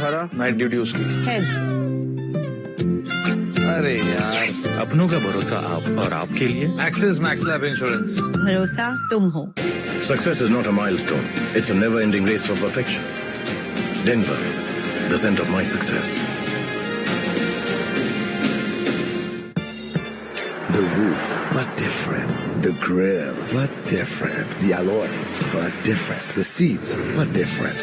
18 night duty उसकी। Heads. अरे यार, अपनों का भरोसा आप और आपके लिए एक्सिस मैक्स लाइफ इंश्योरेंस। भरोसा तुम हो। Success is not a milestone. It's a never-ending race for perfection. Denver, the center of my success. The roof, but different. The grill, but different. The alloys, but different. The seats, but different.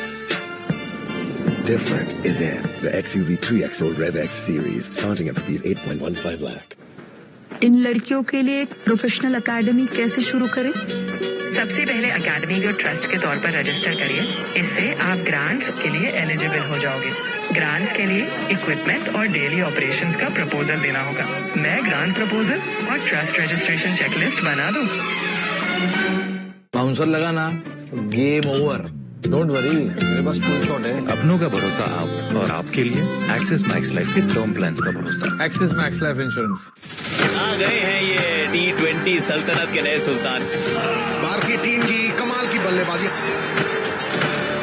Different is in the XUV 3XO Rev X series, starting at rupees 8.15 lakh. इन लड़कियों के लिए एक professional academy कैसे शुरू करें? सबसे पहले academy को ट्रस्ट के तौर पर रजिस्टर करिए। इससे आप ग्रांट्स के लिए एलिजिबल हो जाओगे। ग्रांट्स के लिए इक्विपमेंट और डेली ऑपरेशंस का प्रपोजल देना होगा। मैं ग्रांट प्रपोजल और ट्रस्ट रजिस्ट्रेशन चेकलिस्ट बना दूं। बाउंसर लगा ना, गेम ओवर। डोंट वरी, मेरे पास फुल शॉट है। अपनों का भरोसा आप और आपके लिए एक्सिस मैक्स लाइफ के टर्म प्लान्स का भरोसा। Axis Max Life insurance. आ गए हैं ये T20 सल्तनत के नए सुल्तान। भारतीय टीम की कमाल की बल्लेबाजी।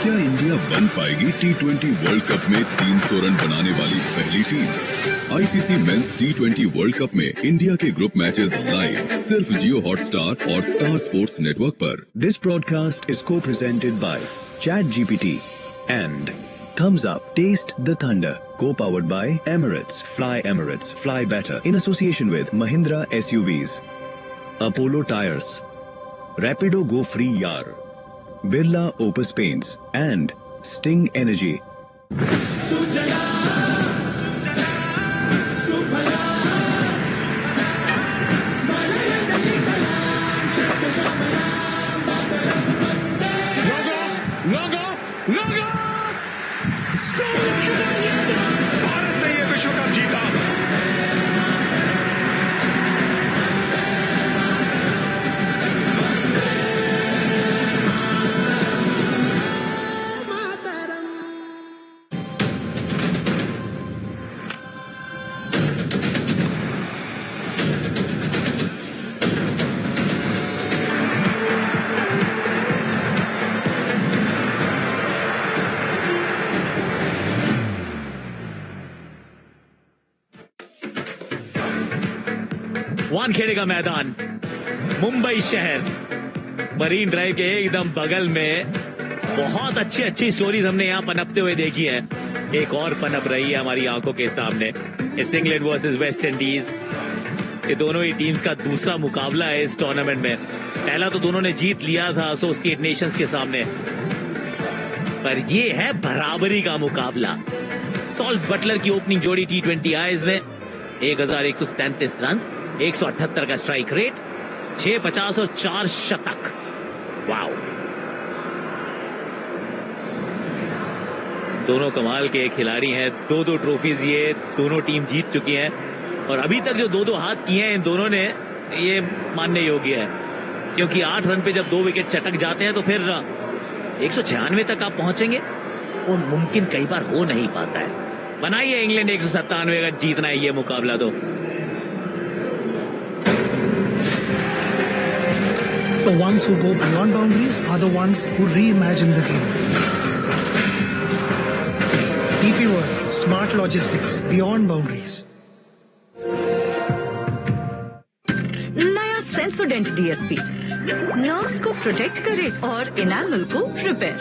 क्या इंडिया बन पाएगी T20 वर्ल्ड कप में 300 रन बनाने वाली पहली team? ICC men's T20 world cup में इंडिया के ग्रुप मैचेस लाइव सिर्फ जियो हॉटस्टार और स्टार स्पोर्ट्स नेटवर्क पर। This broadcast is co-presented by ChatGPT and Thumbs Up Taste the Thunder, co-powered by Emirates, fly better in association with Mahindra SUVs, Apollo Tires, Rapido Go Free Yar, Birla Opus Paints and Sting Energy. Bharat ने ये विश्व cup जीता। वानखेड़े का मैदान, मुंबई शहर, marine drive के एकदम बगल में। बहुत अच्छी स्टोरीज हमने यहाँ पनपते हुए देखी है। एक और पनप रही है हमारी आंखों के सामने। इस इंग्लैंड वर्सेस वेस्ट इंडीज, ये दोनों ही टीम्स का दूसरा मुकाबला है इस टूर्नामेंट में। पहला तो दोनों ने जीत लिया था एसोसिएट नेशंस के सामने, पर ये है बराबरी का मुकाबला। सॉल्ट बटलर की ओपनिंग जोड़ी T20 आईज में 1137 रन, 178 का स्ट्राइक रेट, 650 और 4 शतक। वाओ, दोनों कमाल के खिलाड़ी हैं। 2-2 ट्रॉफीज ये दोनों टीम जीत चुकी हैं और अभी तक जो 2-2 हाथ किए हैं इन दोनों ने, ये मानने योग्य है। क्योंकि 8 रन पे जब 2 विकेट चटक जाते हैं तो फिर 196 तक आप पहुंचेंगे, वो मुमकिन कई बार हो नहीं पाता है। बनाइए इंग्लैंड 197 अगर जीतना है ये मुकाबला तो। The ones who go beyond boundaries are the ones who reimagine the game. DP World, smart logistics beyond boundaries. नया सेंसोडेंट DSP नर्व्स को प्रोटेक्ट करे और इनामल को repair.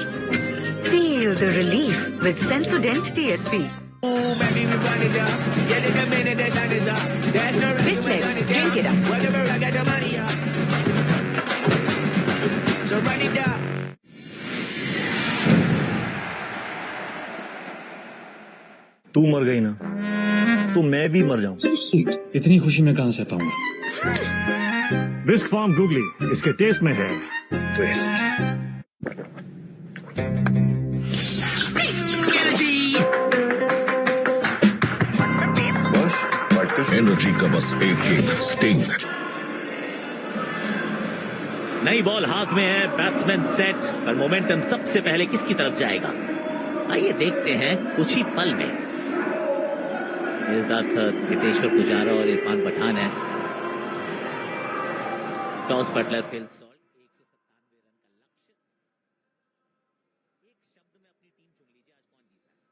Feel the relief with Sensodent DSP. Bislett, drink it up. तू मर गई ना तो मैं भी मर जाऊं। इतनी खुशी मैं कहां से पाऊंगा? बिस्क फार्म गूगली, इसके टेस्ट में है ट्विस्ट। एनर्जी का बस एक ही स्टिंग। नई बॉल हाथ में है, बैट्समैन सेट, और मोमेंटम सबसे पहले किसकी तरफ जाएगा? आइए देखते हैं कुछ ही पल में। मेरे साथ हितेश्वर पुजारा और इरफान पठान है। Toss Buttler field Salt 197 run का लक्ष्य। एक शब्द में अपनी टीम चुन लीजिए, आज कौन जीता है?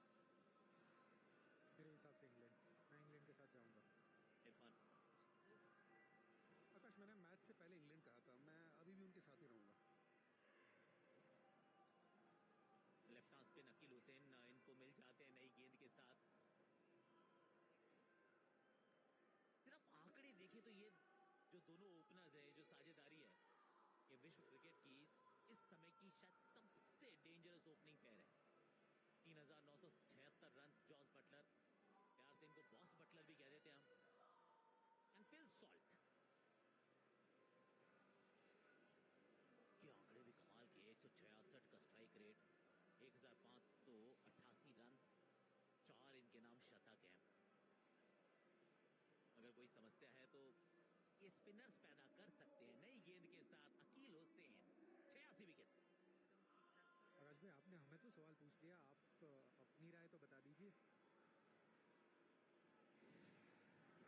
के स्पिनर्स पैदा कर सकते हैं नई गेंद के साथ अकील हुसैन 86 विकेट। आकाश भाई आपने हमें तो सवाल पूछ लिया, आप अपनी राय तो बता दीजिए।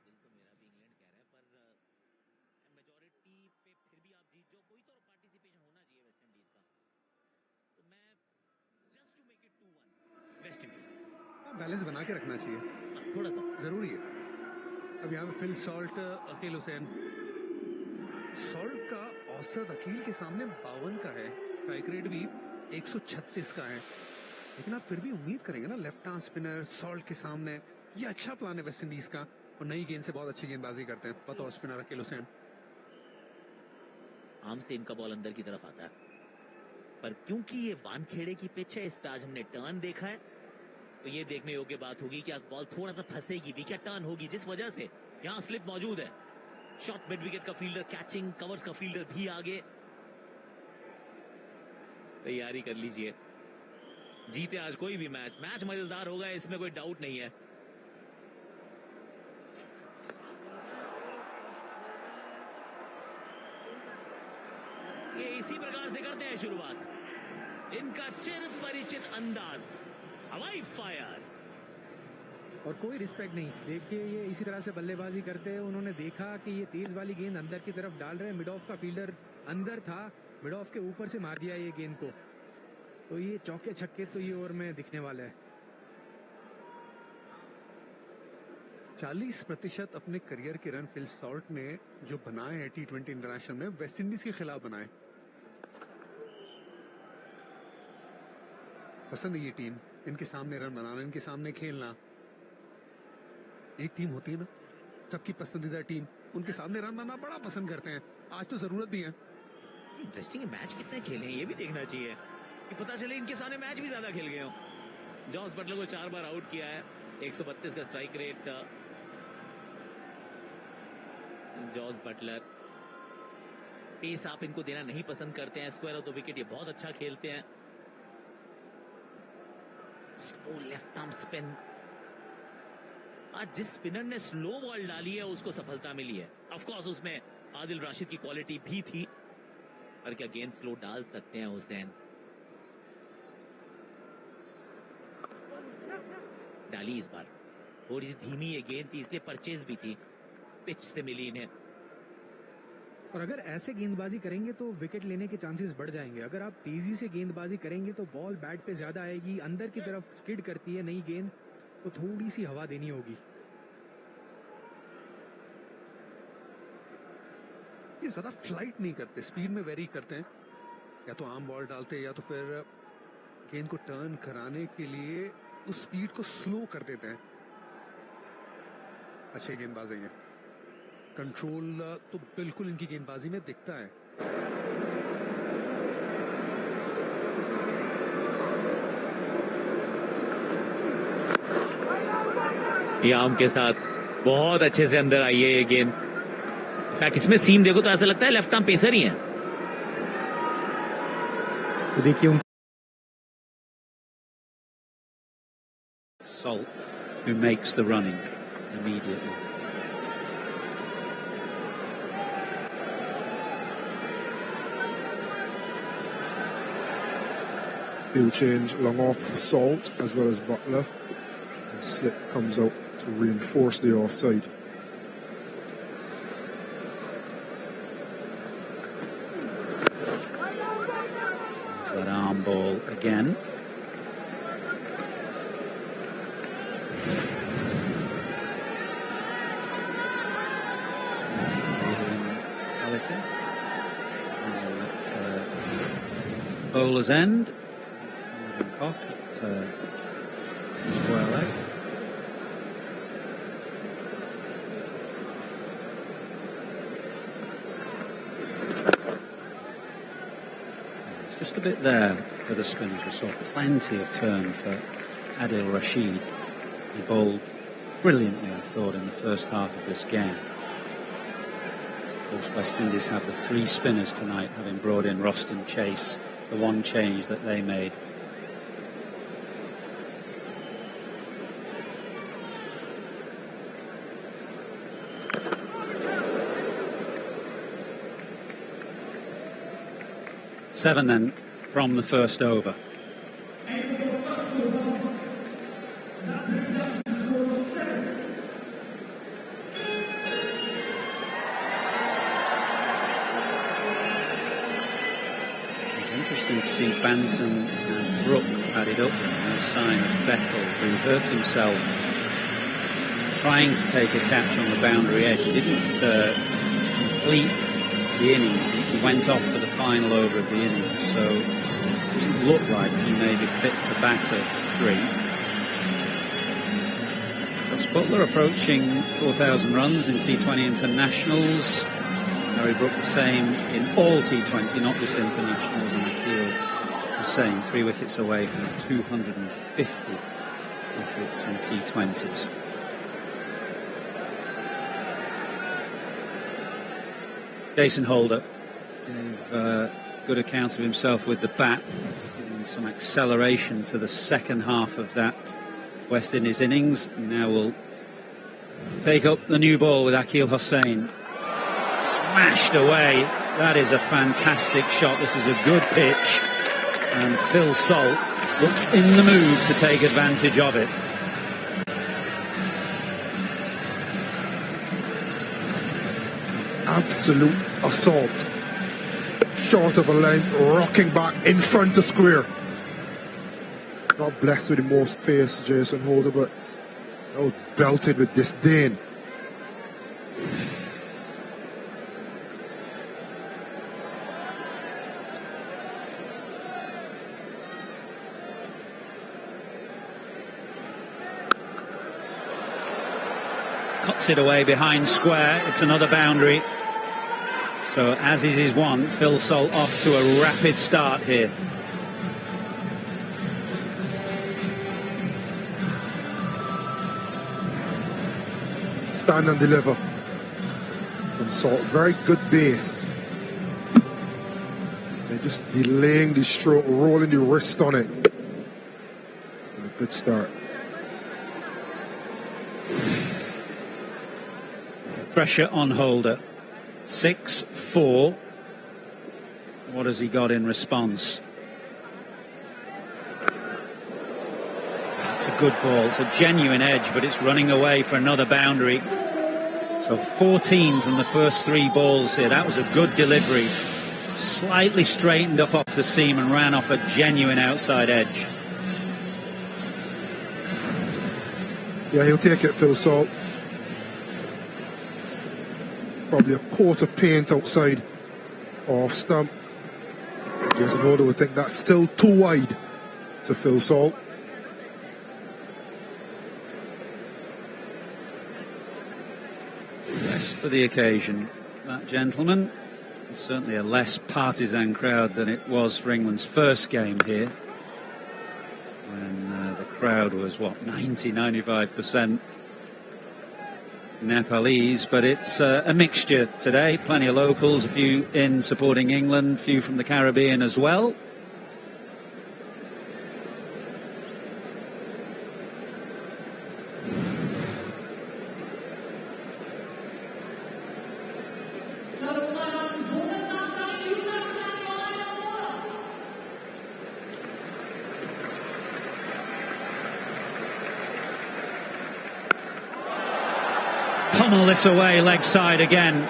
दिल तो मेरा भी इंग्लैंड कह रहा है, पर मेजॉरिटी पे फिर भी आप जीत जाओ, कोई तो पार्टिसिपेशन होना चाहिए वेस्ट इंडीज का, तो मैं just to make it 2-1 West Indies. Balance बना के रखना चाहिए, थोड़ा सा जरूरी है। अब यहाँ पे Phil Salt, Akeal Hosein. Salt का औसत अकील के सामने 52 का है, स्ट्राइक रेट भी 136 का है, लेकिन आप फिर भी उम्मीद करेंगे ना लेफ्ट आर्म स्पिनर सॉल्ट के सामने। ये अच्छा प्लान है वेस्ट इंडीज का, और नई गेंद से बहुत अच्छी गेंदबाजी करते हैं बतौर स्पिनर अकील हुसैन। आम से इनका बॉल अंदर की तरफ आता है, पर क्योंकि ये वानखेड़े की पिच है, इस पे आज हमने टर्न देखा है, तो ये देखने योग्य बात होगी कि बॉल थोड़ा सा फंसेगी भी क्या टर्न होगी, जिस वजह से यहाँ स्लिप मौजूद है। शॉट मिड विकेट का फील्डर कैचिंग, कवर्स का फील्डर भी आगे। तैयारी कर लीजिए, जीते आज कोई भी मैच, मैच मजेदार होगा, इसमें कोई डाउट नहीं है। ये इसी प्रकार से करते हैं शुरुआत, इनका चिर परिचित अंदाज, हवाई फायर, और कोई रिस्पेक्ट नहीं। देखिए ये इसी तरह से बल्लेबाजी करते हैं, उन्होंने देखा कि ये तेज वाली गेंद अंदर की तरफ डाल रहे हैं, मिड ऑफ का फील्डर अंदर था, मिड ऑफ के ऊपर से मार दिया ये गेंद को, तो ये चौके छक्के तो ये ओवर में दिखने वाला है। 40% अपने करियर के रन फिल सॉल्ट ने जो बनाए हैं T20 इंटरनेशनल में, वेस्ट इंडीज के खिलाफ बनाए। पसंद है ये टीम, इनके सामने रन बनाना, इनके सामने खेलना। एक टीम होती है ना सबकी पसंदीदा टीम, उनके सामने रन बनाना बड़ा पसंद करते हैं, आज तो जरूरत भी है। इंटरेस्टिंग है, मैच कितने खेले हैं ये भी देखना चाहिए, कि पता चले इनके सामने मैच भी ज्यादा खेल गए हो। जॉस बटलर को 4 बार आउट किया है, 132 का strike rate. Jos Buttler pace आप इनको देना नहीं पसंद करते हैं, स्क्वायर ऑफ द विकेट ये बहुत अच्छा खेलते हैं। स्लो लेफ्ट आर्म स्पिन, आज जिस स्पिनर ने स्लो बॉल डाली है उसको सफलता मिली है। ऑफ कोर्स उसमें आदिल राशिद की क्वालिटी भी थी, पर क्या गेंद स्लो डाल सकते हैं हुसैन? डाली इस बार, थोड़ी सी धीमी ये गेंद थी, इसलिए परचेज भी थी, पिच से मिली इन्हें। और अगर ऐसे गेंदबाजी करेंगे तो विकेट लेने के चांसेस बढ़ जाएंगे। अगर आप तेजी से गेंदबाजी करेंगे तो बॉल बैट पे ज्यादा आएगी, अंदर की तरफ स्किड करती है नई गेंद, तो थोड़ी सी हवा देनी होगी। ये ज्यादा फ्लाइट नहीं करते, स्पीड में वेरी करते हैं, या तो आर्म बॉल डालते हैं या तो फिर गेंद को टर्न कराने के लिए उस स्पीड को स्लो कर देते हैं। अच्छे गेंदबाज हैं ये, कंट्रोल तो बिल्कुल इनकी गेंदबाजी में दिखता है। ये आर्म के साथ बहुत अच्छे से अंदर आई है ये गेंद। इनफैक्ट इसमें सीम देखो तो ऐसा लगता है लेफ्ट आर्म पेसर ही है। तो देखिए Salt, who makes the running immediately. Field change long off for Salt as well as Butler, and slip comes out to reinforce the offside. There's that arm ball again. Bowler's end. Cock at square leg. It's just a bit there for the spinners. We saw plenty of turn for Adil Rashid. He bowled brilliantly, I thought, in the first half of this game. Of course, West Indies have the 3 spinners tonight, having brought in Roston Chase, the one change that they made. 7 then from the first over. To see Banton and Brook added up. No sign of Vettel, who hurt himself trying to take a catch on the boundary edge. He didn't complete the innings. He went off for the final over of the innings, so it doesn't look like he may be fit to bat at 3. Ross Butler approaching 4,000 runs in T20 Internationals. Harry Brook the same in all T20, not just internationals, and Akil the same, 3 wickets away from 250 wickets in T20s. Jason Holder gave good account of himself with the bat, giving some acceleration to the second half of that West Indies innings. Now we'll take up the new ball with Akil Hossain. Smashed away. That is a fantastic shot. This is a good pitch, and Phil Salt looks in the mood to take advantage of it. Absolute assault. Short of a length, rocking back in front of square. Not blessed with the most pace, Jason Holder, but that was belted with disdain. Cuts it away behind square. It's another boundary. So as is his one, Phil Salt off to a rapid start here. Stand and deliver from Salt. Very good base. They're just delaying the stroke, rolling the wrist on it. It's been a good start. Pressure on Holder. 6-4. What has he got in response? It's a good ball. It's a genuine edge, but it's running away for another boundary. So 14 from the first 3 balls here. That was a good delivery. Slightly straightened up off the seam and ran off a genuine outside edge. Yeah, he'll take it, Phil Salt. Probably a coat of paint outside off stump. Jason Holder would think that's still too wide to Phil Salt. Less for the occasion, that gentleman. It's certainly a less partisan crowd than it was for England's first game here, when the crowd was, what, 90-95% Nepalese. But it's a mixture today. Plenty of locals, a few in supporting England, a few from the Caribbean as well. Pummel this away, leg side again.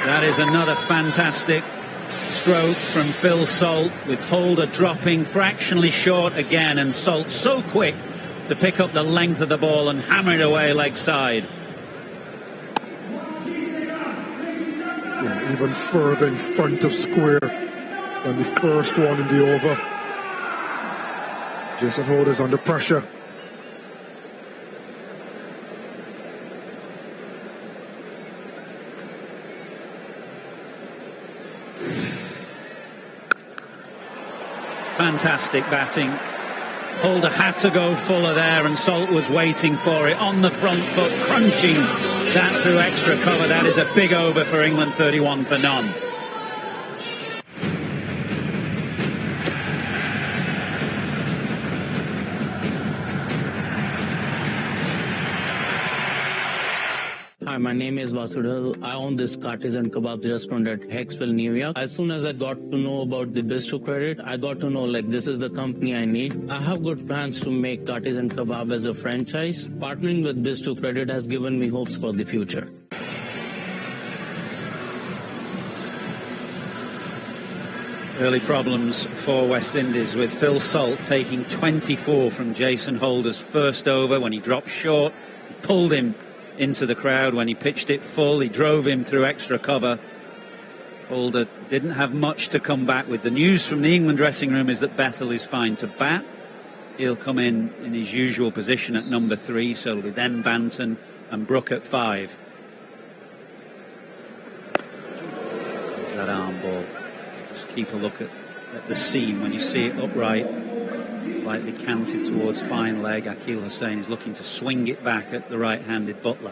That is another fantastic stroke from Phil Salt, with Holder dropping fractionally short again, and Salt so quick to pick up the length of the ball and hammer it away leg side. Yeah, even further in front of square than the first one in the over. Jason Holder's under pressure. Fantastic batting. Holder had to go fuller there, and Salt was waiting for it on the front foot, crunching that through extra cover. That is a big over for England, 31 for none. Hi, my name is Vasudhal. I own this Kartis and Kebabs restaurant at Hicksville, New York. As soon as I got to know about the Bistro Credit, I got to know like this is the company I need. I have good plans to make Kartis and Kebab as a franchise. Partnering with Bistro Credit has given me hopes for the future. Early problems for West Indies with Phil Salt taking 24 from Jason Holder's first over when he dropped short. He pulled him into the crowd when he pitched it full. He drove him through extra cover. Holder didn't have much to come back with. The news from the England dressing room is that Bethell is fine to bat. He'll come in his usual position at number 3, so it'll be then Banton and Brook at 5. There's that arm ball. Just keep a look at the seam when you see it upright, slightly canted towards fine leg. Akeal Hussain is looking to swing it back at the right-handed Butler.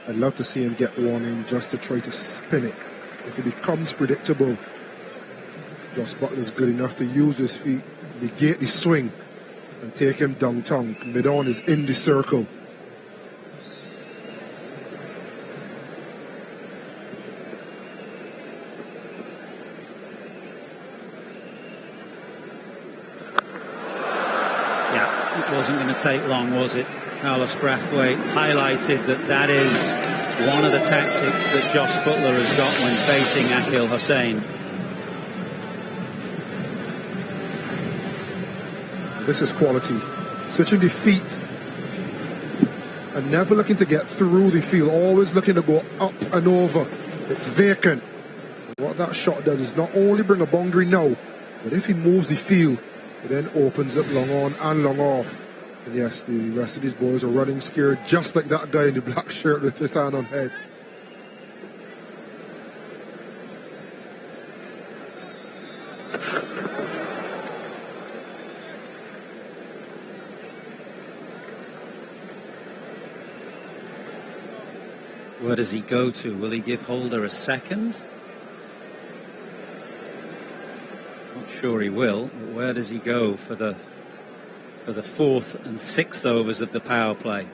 I'd love to see him get one in just to try to spin it. If it becomes predictable, Josh Butler's good enough to use his feet, negate the swing, and take him downtown. Mid-on is in the circle. Yeah, it wasn't going to take long, was it? Carlos Brathwaite highlighted that is one of the tactics that Josh Butler has got when facing Akeal Hussain. This is quality. Switching the feet and never looking to get through the field, always looking to go up and over. It's vacant. What that shot does is not only bring a boundary now, but if he moves the field, it then opens up long on and long off. And yes, the rest of these boys are running scared, just like that guy in the black shirt with his hand on head. Where does he go to? Will he give Holder a second? Not sure he will. But where does he go for the 4th and 6th overs of the power play?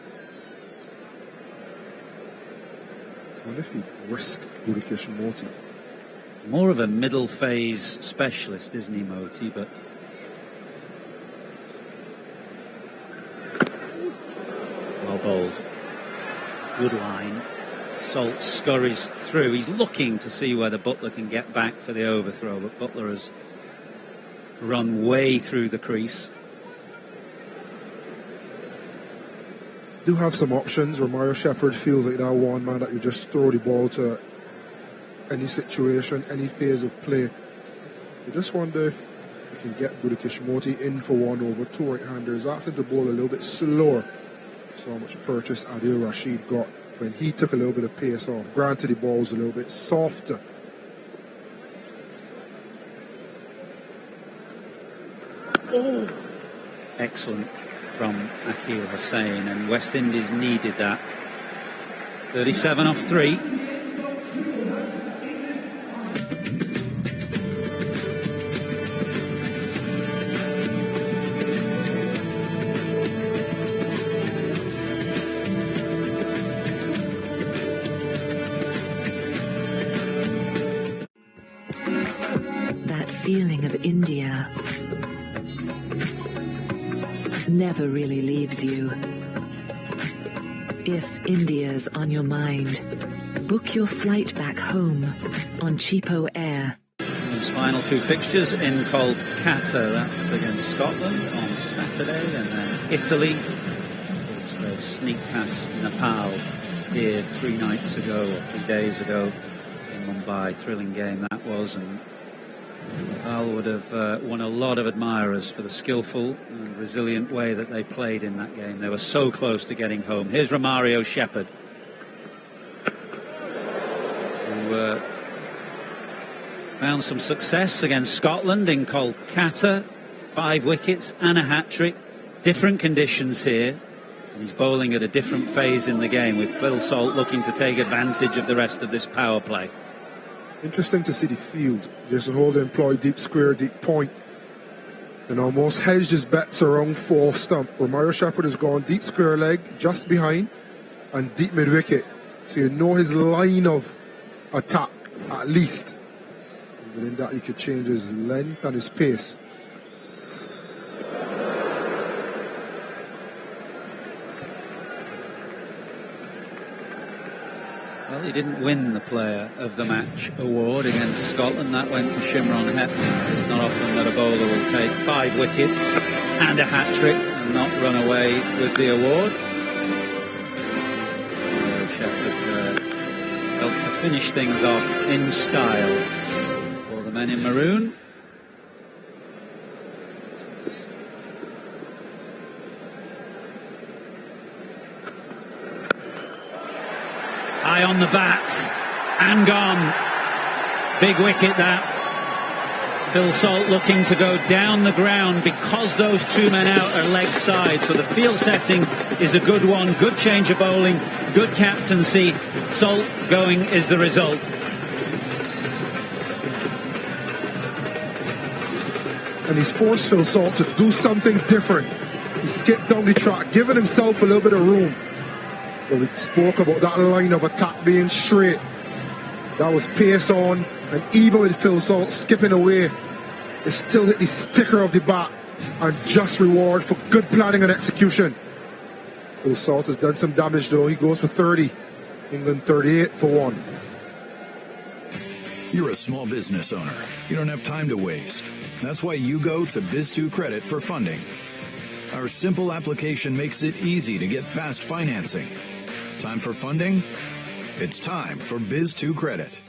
I wonder if he'd risk Gurukish Moti. More of a middle phase specialist, isn't he, Moti? But well bowled. Good line. Salt scurries through. He's looking to see whether Butler can get back for the overthrow, but Butler has run way through the crease. Do have some options. Romario Shepherd feels like that one man that you just throw the ball to any situation, any phase of play. I just wonder if you can get Gurukish Moti in for 1 over 2 right-handers. Ask him to bowl a little bit slower. So much purchase Adil Rashid got when he took a little bit of pace off. Granted, the ball's a little bit softer. Oh. Excellent from Akeal Hussain, and West Indies needed that. 37 off 3. That feeling of India never really leaves you. If India's on your mind, book your flight back home on Cheapo Air. His final 2 fixtures in Kolkata. That's against Scotland on Saturday, and then Italy. They sneak past Nepal here 3 nights ago, or 3 days ago in Mumbai. Thrilling game that was, and Nepal would have won a lot of admirers for the skillful and resilient way that they played in that game. They were so close to getting home. Here's Romario Shepherd, who found some success against Scotland in Kolkata. 5 wickets and a hat-trick. Different conditions here. And he's bowling at a different phase in the game, with Phil Salt looking to take advantage of the rest of this power play. Interesting to see the field. Jason Holder employed deep square, deep point, and almost hedged his bets around fourth stump. Romario Shepherd has gone deep square leg, just behind, and deep mid wicket. So you know his line of attack, at least. And within that, he could change his length and his pace. Well, he didn't win the Player of the Match award against Scotland. That went to Shimron Hetman. It's not often that a bowler will take 5 wickets and a hat-trick and not run away with the award. Shepherd helped to finish things off in style for the men in maroon. High on the bat and gone. Big wicket that. Phil Salt looking to go down the ground because those 2 men out are leg side. So the field setting is a good one. Good change of bowling. Good captaincy. Salt going is the result. And he's forced Phil Salt to do something different. He skipped down the track, giving himself a little bit of room. But we spoke about that line of attack being straight. That was pace on, and even with Phil Salt skipping away, it still hit the sticker of the bat, and just reward for good planning and execution. Phil Salt has done some damage though. He goes for 30. England 38 for 1. You're a small business owner. You don't have time to waste. That's why you go to Biz2 Credit for funding. Our simple application makes it easy to get fast financing. Time for funding? It's time for Biz2 Credit.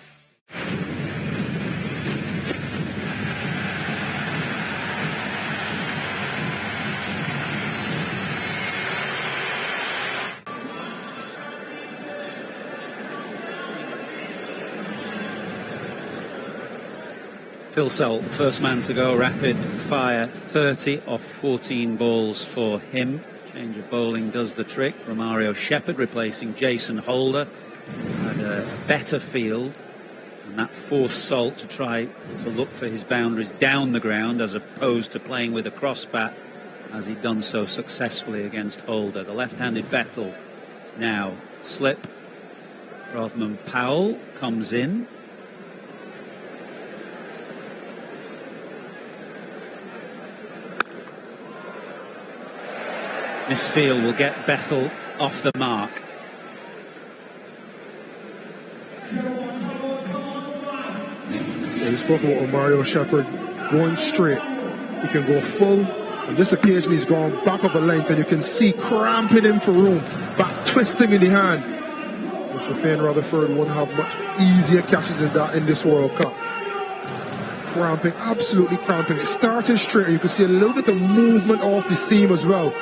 Phil Salt, first man to go rapid fire, 30 off 14 balls for him. Change of bowling does the trick. Romario Shepherd replacing Jason Holder. Had a better field, and that forced Salt to try to look for his boundaries down the ground as opposed to playing with a cross bat, as he'd done so successfully against Holder. The left-handed Bethel now slip. Rothman Powell comes in. This field will get Bethel off the mark. We spoke about Mario Shepherd going straight. He can go full. On this occasion, he's gone back up a length, and you can see cramping him for room, back twisting in the hand. Mr. Fane Rutherford won't have much easier catches than that in this World Cup. Cramping, absolutely cramping. It started straight, and you can see a little bit of movement off the seam as well,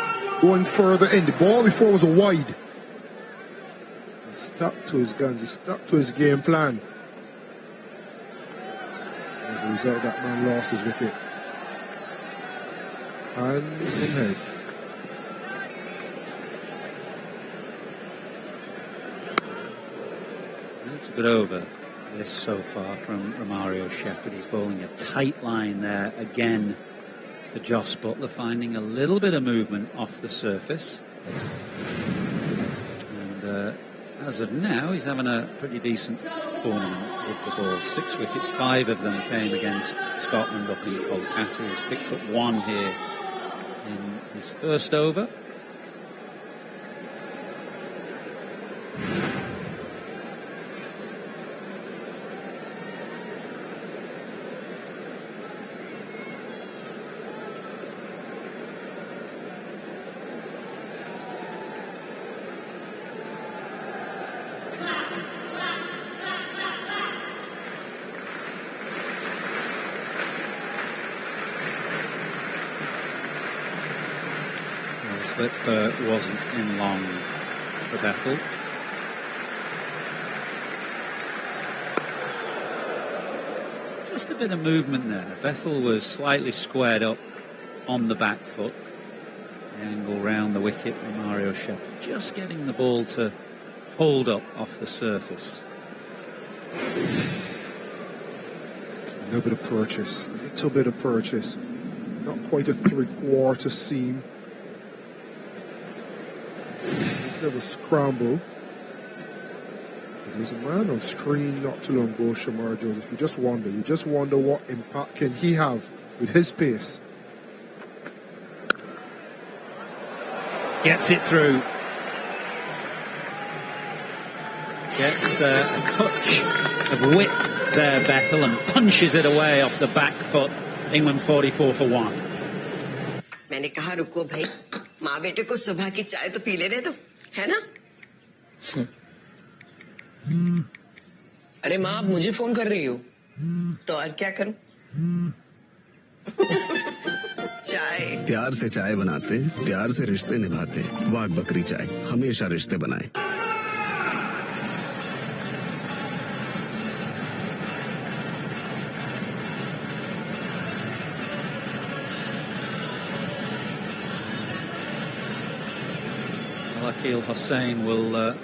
going further in. The ball before was a wide. He stuck to his guns, he stuck to his game plan. As a result, that man lost his wicket. Hands and heads. That's a good over, this so far from Romario Shepherd. He's bowling a tight line there again to Joss Butler, finding a little bit of movement off the surface. And as of now, he's having a pretty decent tournament with the ball. 6 wickets, 5 of them came against Scotland up in Kolkata. He's picked up 1 here in his first over. Slip wasn't in long for Bethel. Just a bit of movement there. Bethel was slightly squared up on the back foot. The angle round the wicket, Mario Shep just getting the ball to hold up off the surface. A little bit of purchase, a little bit of purchase. Not quite a three-quarter seam. A bit of a scramble. There's a man on screen not too long ago, Shamar Joseph. You just wonder what impact can he have with his pace. Gets it through. Gets a touch of width there, Bethel, and punches it away off the back foot. England 44 for 1. मैंने कहा रुको भाई, माँ बेटे को सुबह की चाय तो पी लेने दो, है ना? अरे माँ, आप मुझे फोन कर रही हो? तो और क्या करूं? चाय। प्यार से चाय बनाते, प्यार से रिश्ते निभाते। वाघ बकरी चाय हमेशा रिश्ते बनाए। Akil Hussain will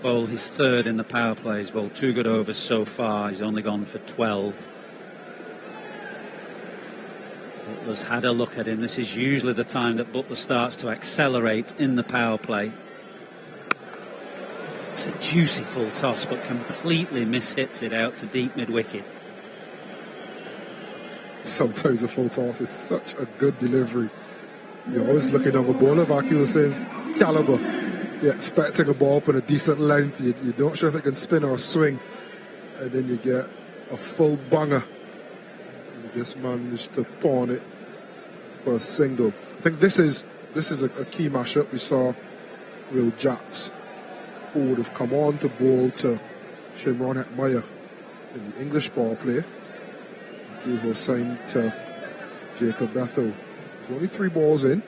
bowl his third in the power play. He's bowled 2 good overs so far. He's only gone for 12. Butler's had a look at him. This is usually the time that Butler starts to accelerate in the power play. It's a juicy full toss, but completely mishits it out to deep mid-wicket. Sometimes a full toss is such a good delivery. You're always looking on the ball of Akil Hussain's caliber. You're expecting a ball up in a decent length. You're not sure if it can spin or swing. And then you get a full banger. You just managed to pawn it for a single. I think this is a key matchup. We saw Will Jacks, who would have come on to bowl to Shimron Hetmyer in the English ball play. Akil Hussain to Jacob Bethel. There's only 3 balls in.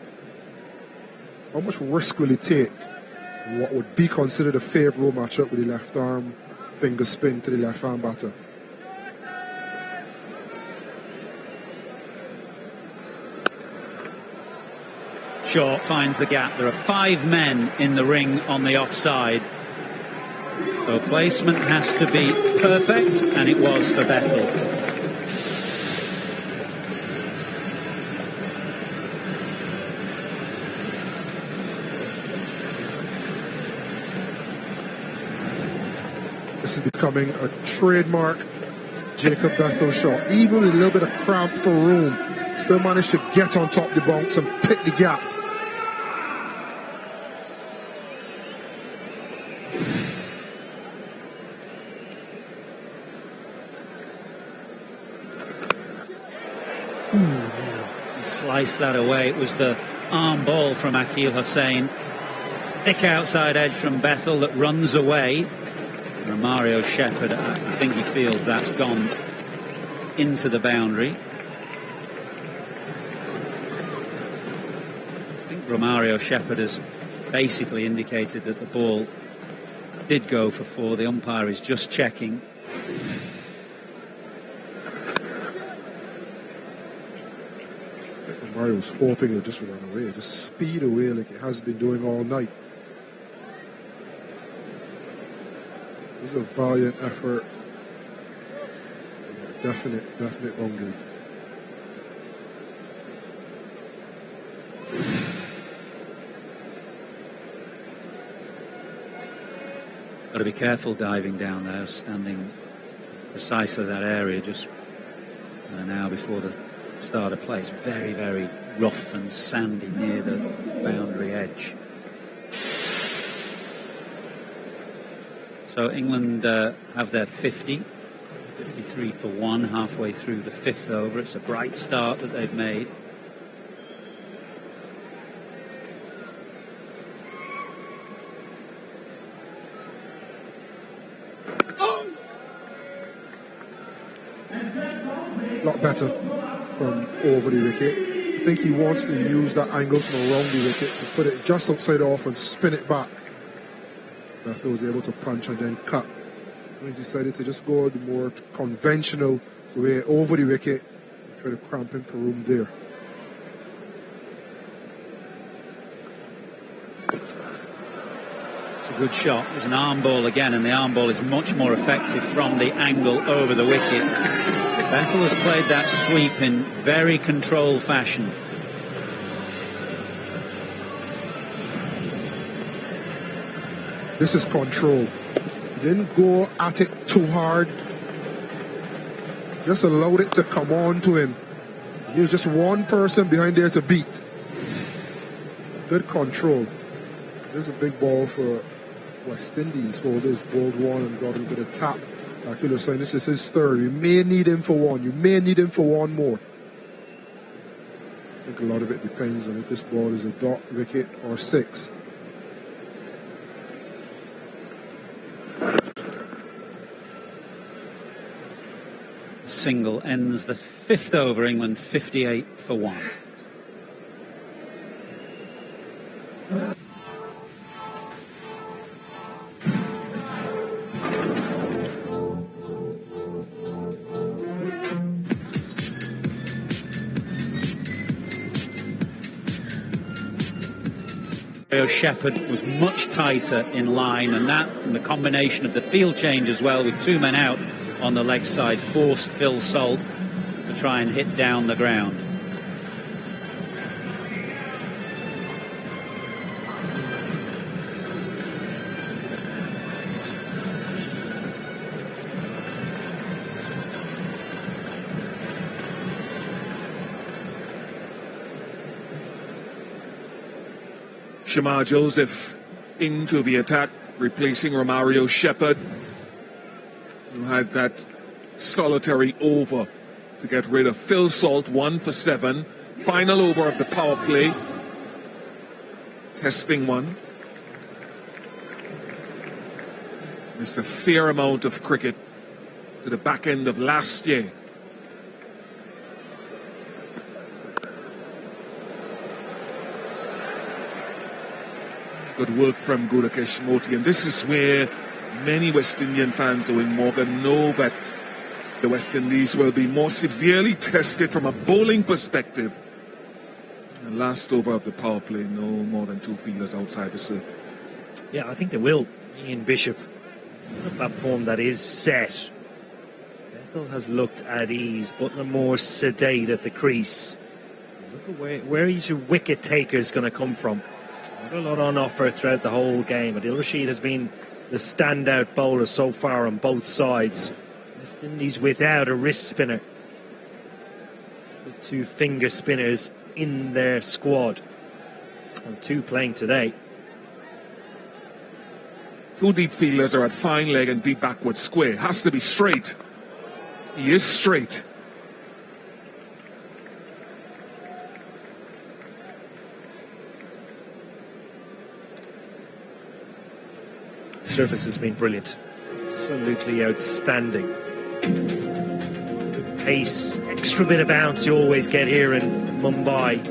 How much risk will he take? What would be considered a favourable matchup with the left arm finger spin to the left arm batter? Short finds the gap. There are 5 men in the ring on the offside. So placement has to be perfect, and it was for Bethel. This is becoming a trademark Jacob Bethel shot. Even with a little bit of cramp for room, still managed to get on top of the bounce and pick the gap. He sliced that away. It was the arm ball from Akil Hussain. Thick outside edge from Bethel that runs away. Romario Shepherd, I think he feels that's gone into the boundary. I think Romario Shepherd has basically indicated that the ball did go for 4. The umpire is just checking. Romario was hoping he'll just run away, just speed away like it has been doing all night. This is a valiant effort. Yeah, definite boundary. Got to be careful diving down there, standing precisely that area just an hour before the start of play. It's very, very rough and sandy near the boundary edge. So England have their 50, 53 for 1, halfway through the 5th over. It's a bright start that they've made. A lot better from over the wicket. I think he wants to use that angle from around the wicket to put it just outside off and spin it back. Bethel was able to punch and then cut. He's decided to just go the more conventional way over the wicket and try to cramp him for room there. It's a good shot. It was an arm ball again, and the arm ball is much more effective from the angle over the wicket. Bethel has played that sweep in very controlled fashion. This is control. Didn't go at it too hard. Just allowed it to come on to him. There's just one person behind there to beat. Good control. This is a big ball for West Indies. Holders bowled one and got a bit of tap. Like you were saying, this is his third. You may need him for one. You may need him for one more. I think a lot of it depends on if this ball is a dot, wicket, or six. Single ends the fifth over. England 58 for 1. Shepherd was much tighter in line, and that and the combination of the field change as well with 2 men out on the leg side forced Phil Salt to try and hit down the ground. Shamar Joseph into the attack, replacing Romario Shepherd, who had that solitary over to get rid of Phil Salt. 1 for 7. Final over of the power play. Testing one. Missed a fair amount of cricket to the back end of last year. Good work from Gudakesh Moti, and this is where many West Indian fans, Owen Morgan, know that the West Indies will be more severely tested from a bowling perspective. The last over of the power play, no more than 2 fielders outside the circle. Yeah, I think they will. Ian Bishop, a platform that is set. Bethel has looked at ease, Butler more sedate at the crease. Look at where is your wicket takers going to come from? Not a lot on offer throughout the whole game. Adil Rashid has been the standout bowler so far on both sides. West Indies without a wrist spinner. It's the 2 finger spinners in their squad, and 2 playing today. 2 deep fielders are at fine leg and deep backward square. Has to be straight. He is straight. Surface has been brilliant, absolutely outstanding. Good pace, extra bit of bounce you always get here in Mumbai.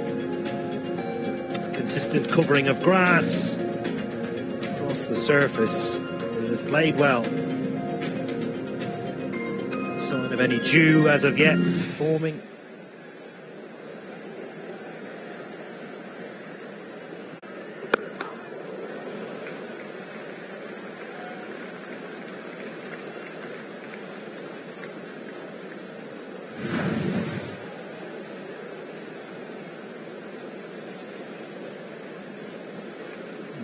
Consistent covering of grass across the surface. It has played well. Sign of any dew as of yet forming.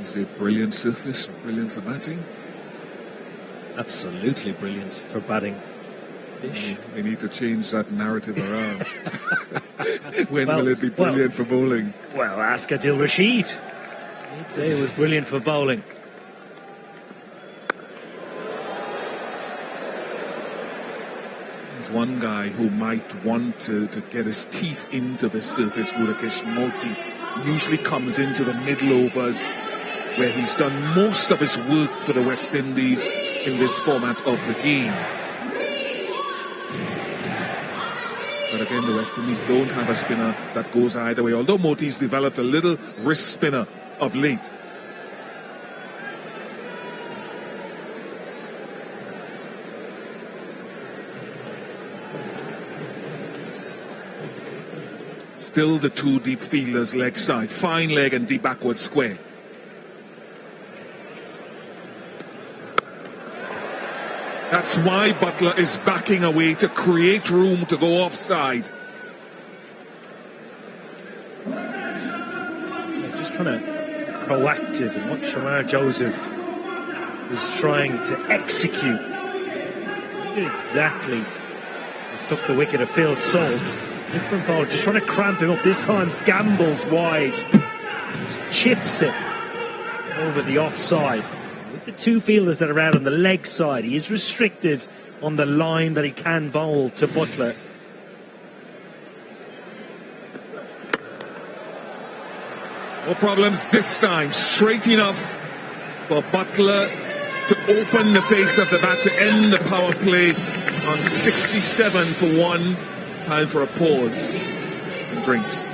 Is it brilliant surface, brilliant for batting? Absolutely brilliant for batting. Bish. We need to change that narrative around. When will it be brilliant for bowling? Well, ask Adil Rashid. He'd say it was brilliant for bowling. There's one guy who might want to get his teeth into the surface. Gudakesh Moti usually comes into the middle overs, where he's done most of his work for the West Indies in this format of the game. But again, the West Indies don't have a spinner that goes either way, although Moti's developed a little wrist spinner of late. Still the 2 deep fielders leg side, fine leg and deep backward square. That's why Butler is backing away to create room to go offside. Just trying to proactive and what Shamar Joseph was trying to execute. Exactly. He took the wicket of Phil Salt. Different ball, just trying to cramp him up. This time gambles wide. Just chips it over the offside. With the two fielders that are out on the leg side, he is restricted on the line that he can bowl to Butler. No problems this time. Straight enough for Butler to open the face of the bat to end the power play on 67 for 1. Time for a pause and drinks.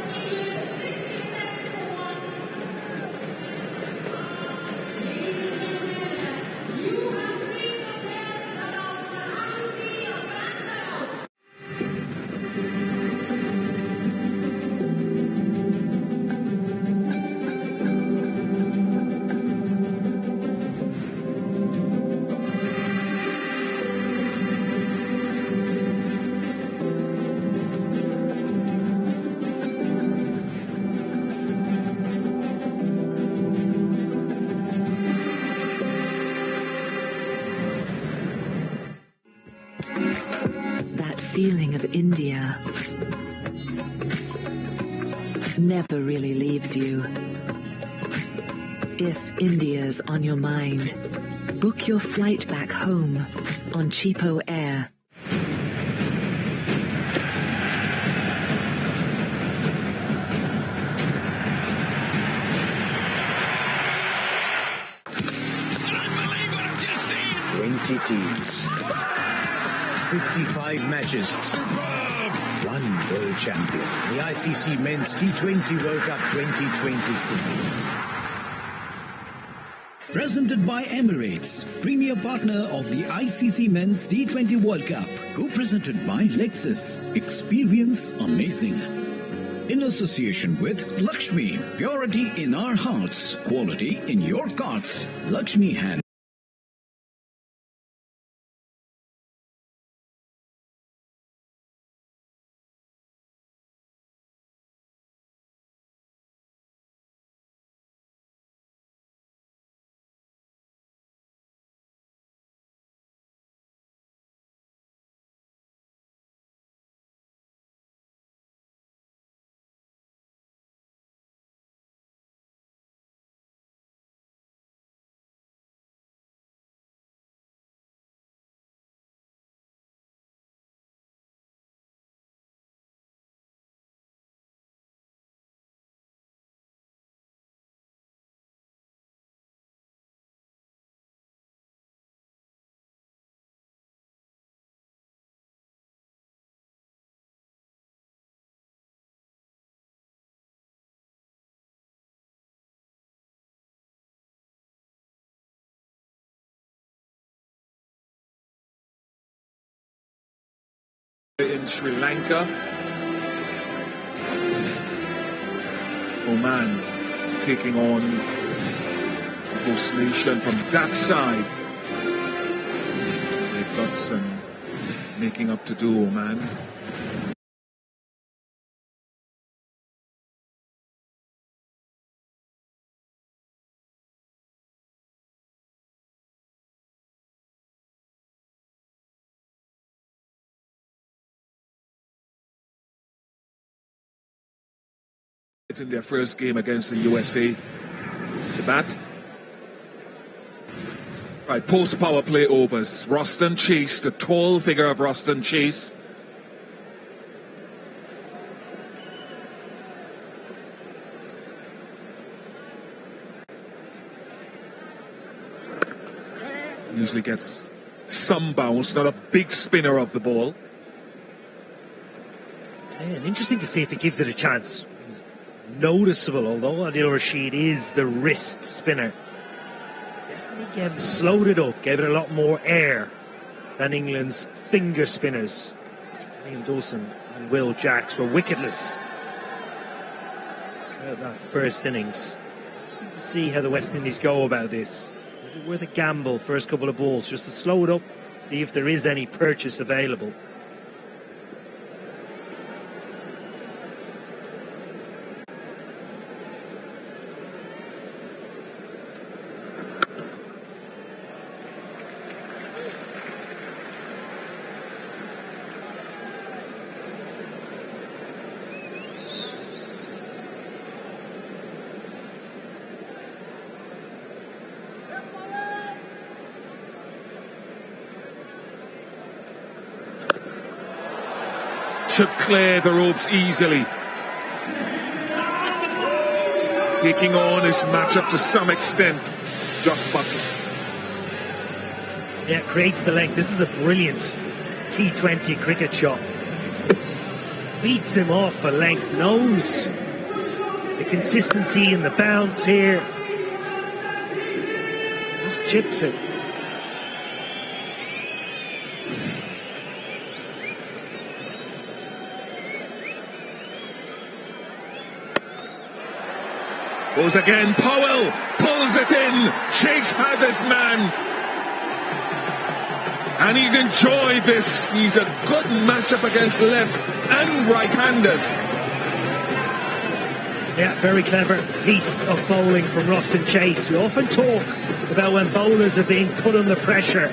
Feeling of India never really leaves you. If India's on your mind, book your flight back home on Cheapo Air. Teams, 55 matches, one world champion, the ICC Men's T20 World Cup 2026. Presented by Emirates, premier partner of the ICC Men's T20 World Cup. Co-presented by Lexus, experience amazing. In association with Lakshmi, purity in our hearts, quality in your carts. Lakshmi Hand. In Sri Lanka, Oman taking on the host nation from that side. They've got some making up to do, Oman. In their first game against the USA. The bat. Right, post power play overs. Roston Chase, the tall figure of Roston Chase. Usually gets some bounce, not a big spinner of the ball. And interesting to see if he gives it a chance. Noticeable, although Adil Rashid is the wrist spinner. Definitely slowed it up, gave it a lot more air than England's finger spinners. Liam Dawson and Will Jacks were wicketless out of that first innings. Interesting to see how the West Indies go about this. Is it worth a gamble first couple of balls just to slow it up, see if there is any purchase available? Should clear the ropes easily. Taking on his matchup to some extent, Joss Buttler. Yeah, creates the length. This is a brilliant T20 cricket shot. Beats him off for length, knows the consistency and the bounce here. Just chips it. Goes again, Powell pulls it in, Chase has his man. And he's enjoyed this. He's a good matchup against left and right-handers. Yeah, very clever piece of bowling from Ruston Chase. We often talk about when bowlers are being put under pressure.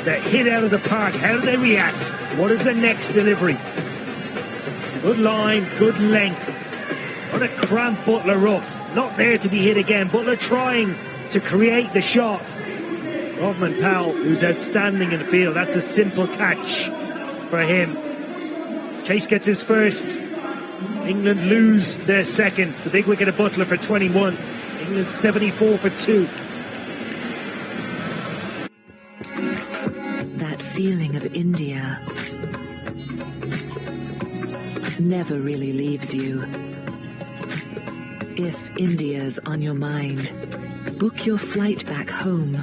They're hit out of the park. How do they react? What is the next delivery? Good line, good length. What a cramp Buttler up. Not there to be hit again. Buttler trying to create the shot. Rovman Powell, who's outstanding in the field. That's a simple catch for him. Chase gets his first. England lose their second. The big wicket of Buttler for 21. England 74 for 2. That feeling of India never really leaves you. If India's on your mind, book your flight back home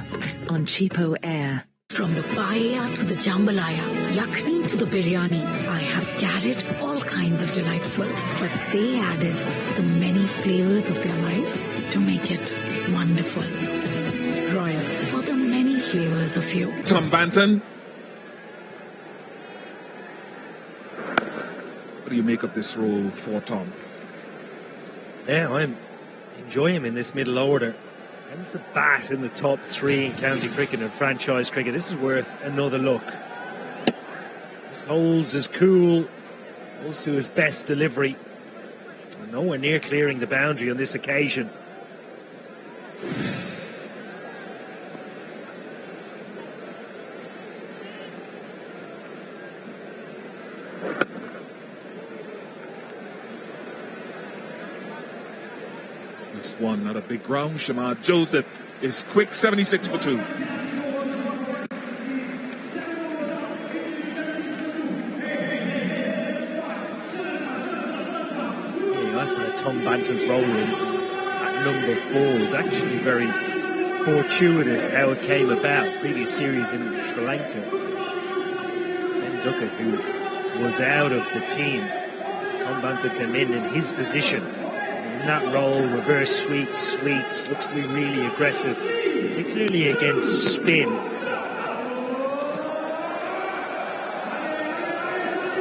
on Cheapo Air. From the paella to the jambalaya, yakni to the biryani, I have carried all kinds of delightful, but they added the many flavors of their life to make it wonderful. Royal, for the many flavors of you. Tom Banton. What do you make of this role for Tom? Yeah, I'm enjoying him in this middle order. Tends to bat in the top 3 in county cricket and franchise cricket. This is worth another look. Just holds his cool, holds to his best delivery. And nowhere near clearing the boundary on this occasion. One, not a big ground. Shamar Joseph is quick, 76 for 2. Yeah, that's Tom Banton's role at number 4 is actually very fortuitous how it came about. Previous series in Sri Lanka. Ben Duckett, who was out of the team. Tom Banton came in his position. In that role, reverse sweeps, looks to be really aggressive, particularly against spin.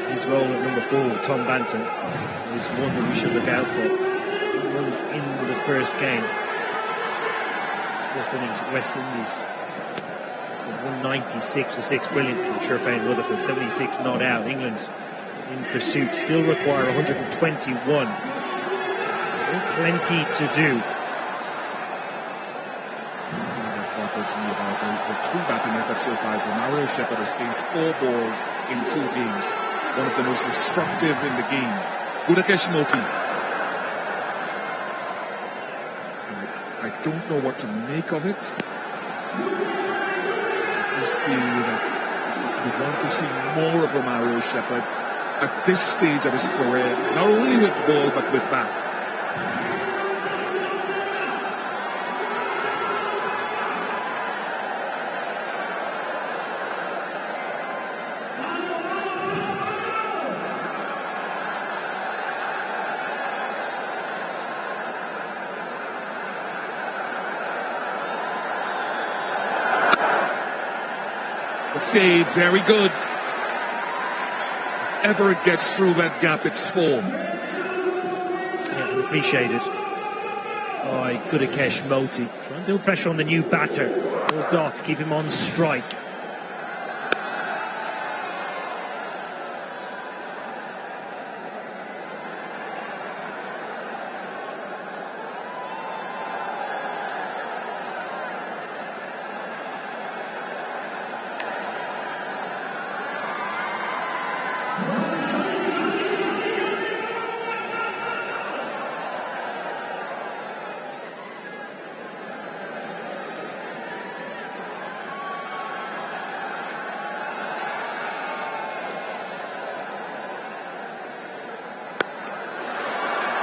His role at number 4, Tom Banton, is one that we should look out for. He runs in the first game. West Indies 196 for 6, brilliant from Sherfane Rutherford, 76 not out. England in pursuit, still require 121. Plenty to do. The 2 batting efforts so far is Romario Shepherd has faced 4 balls in 2 games. One of the most destructive in the game. Gudakesh Moti. I don't know what to make of it. I just feel that we want to see more of Romario Shepherd at this stage of his career, not only with ball but with bat. Save, very good. Ever it gets through that gap, it's 4. Yeah, appreciated. Oh, Gudakesh Moti. Try and build pressure on the new batter. Those dots keep him on strike.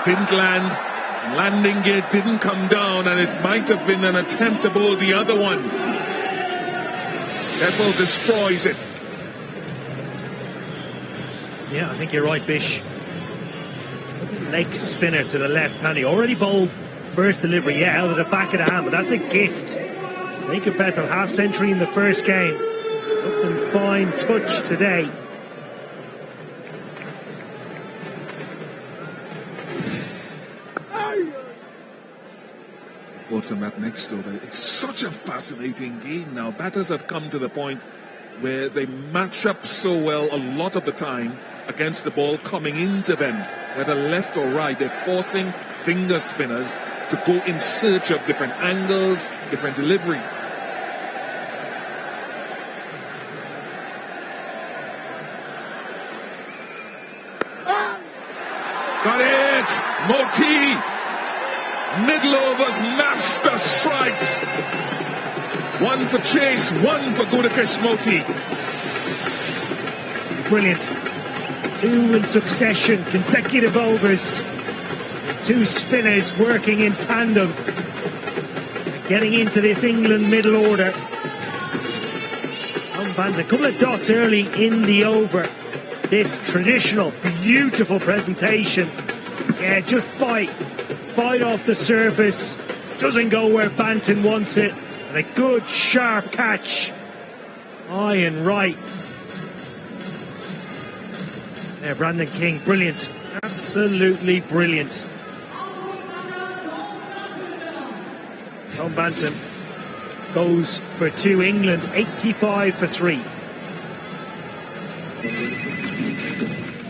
Didn't land, landing gear didn't come down, and it might have been an attempt to bowl the other one. Therefore destroys it. Yeah, I think you're right, Bish. Leg spinner to the left hand. He already bowled first delivery, yeah, out of the back of the hand, but that's a gift. Make it better. Half century in the first game. Up and fine touch today. What's on that next over? It's such a fascinating game now. Batters have come to the point where they match up so well a lot of the time against the ball coming into them, whether left or right. They're forcing finger spinners to go in search of different angles, different delivery. Got it! Moti! Middle overs, master strikes. One for Chase, one for Gudakesh Moti. Brilliant. 2 in succession, consecutive overs. 2 spinners working in tandem. Getting into this England middle order. A couple of dots early in the over. This traditional, beautiful presentation. Yeah, just bite off the surface. Doesn't go where Banton wants it. And a good, sharp catch. High and right. Yeah, Brandon King, brilliant. Absolutely brilliant. Tom Banton goes for 2. England, 85 for 3.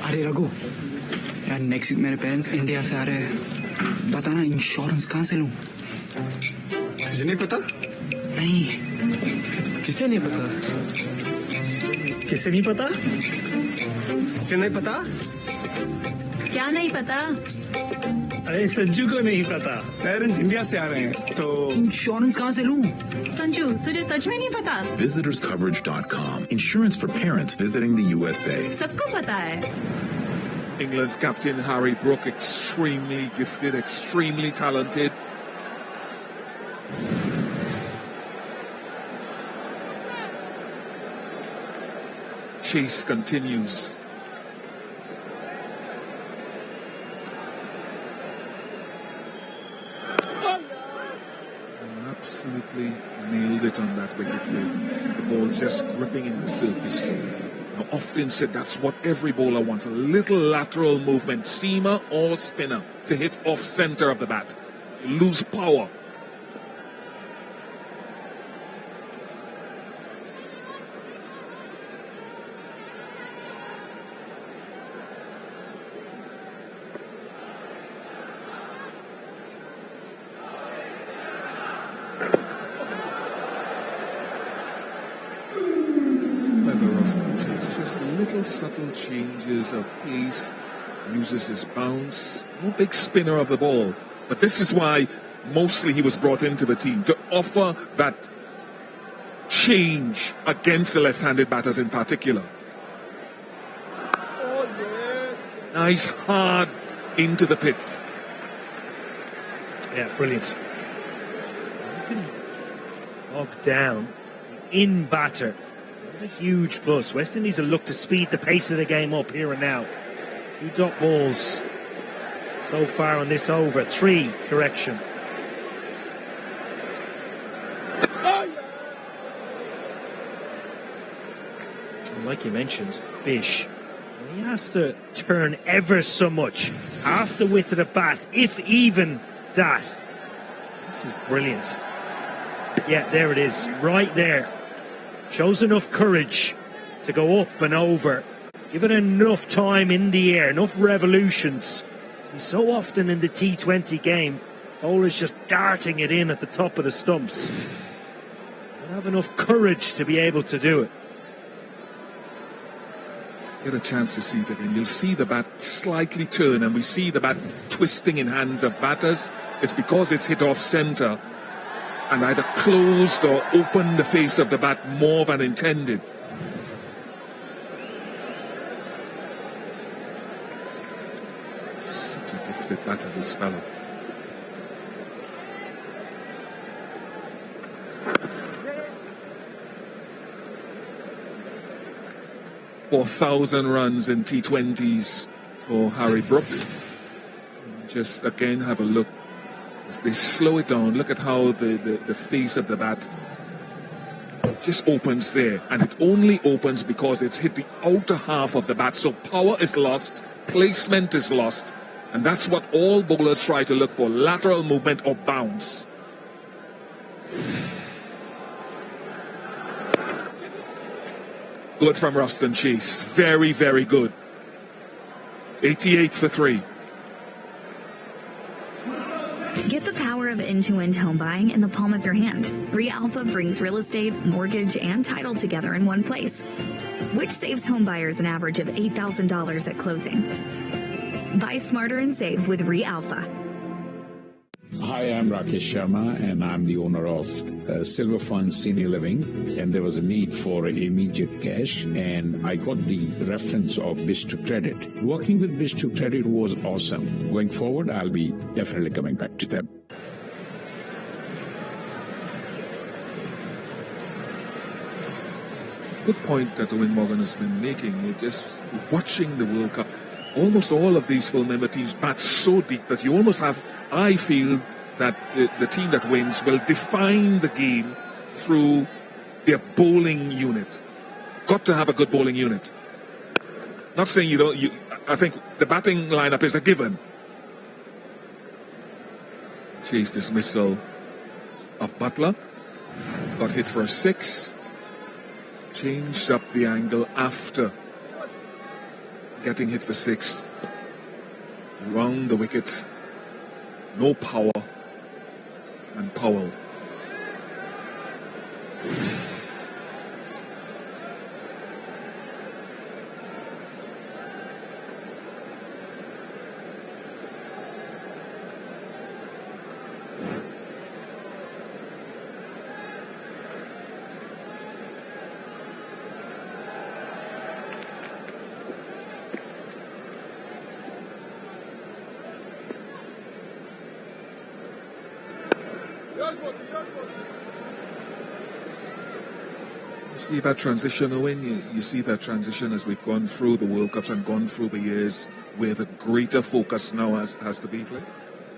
अरे रघु यार next week मेरे parents India से आ रहे हैं बता ना insurance कहाँ से लूं तुझे नहीं पता नहीं किसे नहीं पता किसे नहीं पता किसे नहीं पता क्या नहीं पता अरे संजू को नहीं पता पेरेंट्स इंडिया से आ रहे हैं तो इंश्योरेंस कहाँ से लूं संजू तुझे सच में नहीं पता Visitorscoverage.com. Insurance for parents visiting the USA. सबको पता है England's captain Harry Brook, extremely gifted, extremely talented. Chase continues. Absolutely nailed it on that wicket. The ball just gripping in the surface. I've often said that's what every bowler wants, a little lateral movement, seamer or spinner, to hit off centre of the bat. You lose power. Little subtle changes of pace, uses his bounce, no big spinner of the ball. But this is why mostly he was brought into the team, to offer that change against the left-handed batters in particular. Oh, yes. Nice hard into the pit. Yeah, brilliant. Log down the in batter. That's a huge plus. West Indies will look to speed the pace of the game up here and now. 2 dot balls so far on this over. 3, correction. And like you mentioned, Bish, he has to turn ever so much, half the width of the bat, if even that. This is brilliant. Yeah, there it is, right there. Shows enough courage to go up and over. Give it enough time in the air, enough revolutions. See, so often in the T20 game, bowlers just darting it in at the top of the stumps. Don't have enough courage to be able to do it. Get a chance to see it again. You'll see the bat slightly turn, and we see the bat twisting in hands of batters. It's because it's hit off centre and either closed or opened the face of the bat more than intended. Such a gifted batter, this fellow. .4,000 runs in T20s for Harry Brook. Just again have a look. They slow it down. Look at how the face of the bat just opens there. And it only opens because it's hit the outer half of the bat. So power is lost, placement is lost. And that's what all bowlers try to look for, lateral movement or bounce. Good from Ruston Chase. Very, very good. 88 for 3. Get the power of end-to-end home buying in the palm of your hand. ReAlpha brings real estate, mortgage, and title together in one place, which saves home buyers an average of $8,000 at closing. Buy smarter and save with ReAlpha. Hi, I'm Rakesh Sharma, and I'm the owner of Silver Fund Senior Living. And there was a need for immediate cash, and I got the reference of Bish2 Credit. Working with Bish2 Credit was awesome. Going forward, I'll be definitely coming back to them. Good point that Owen Morgan has been making. Just watching the World Cup, almost all of these full member teams bat so deep that you almost have, I feel, that the team that wins will define the game through their bowling unit. Got to have a good bowling unit. Not saying you don't. I think the batting lineup is a given. Chase dismissal of Butler. Got hit for a 6. Changed up the angle after getting hit for 6. Round the wicket. No power. And Powell. See that transition, Owen? You see that transition as we've gone through the World Cups and gone through the years where the greater focus now has to be played?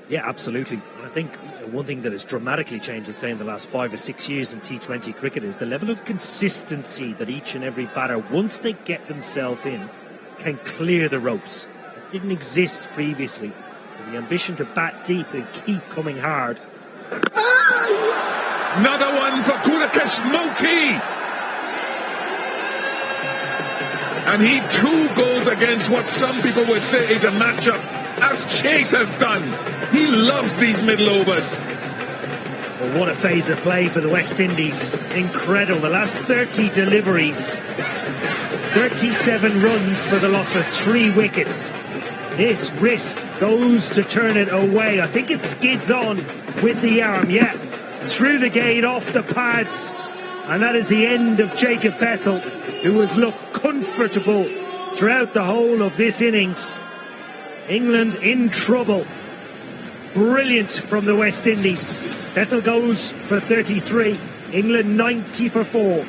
Yeah, absolutely. I think one thing that has dramatically changed, I'd say, in the last 5 or 6 years in T20 cricket is the level of consistency that each and every batter, once they get themselves in, can clear the ropes. It didn't exist previously. So the ambition to bat deep and keep coming hard. Another one for Gudakesh Moti! And he too goes against what some people would say is a matchup, as Chase has done. He loves these middle overs. Well, what a phase of play for the West Indies. Incredible. The last 30 deliveries. 37 runs for the loss of 3 wickets. This wrist goes to turn it away. I think it skids on with the arm. Yeah, through the gate, off the pads. And that is the end of Jacob Bethel, who has looked comfortable throughout the whole of this innings. England in trouble. Brilliant from the West Indies. Bethel goes for 33. England 90 for 4.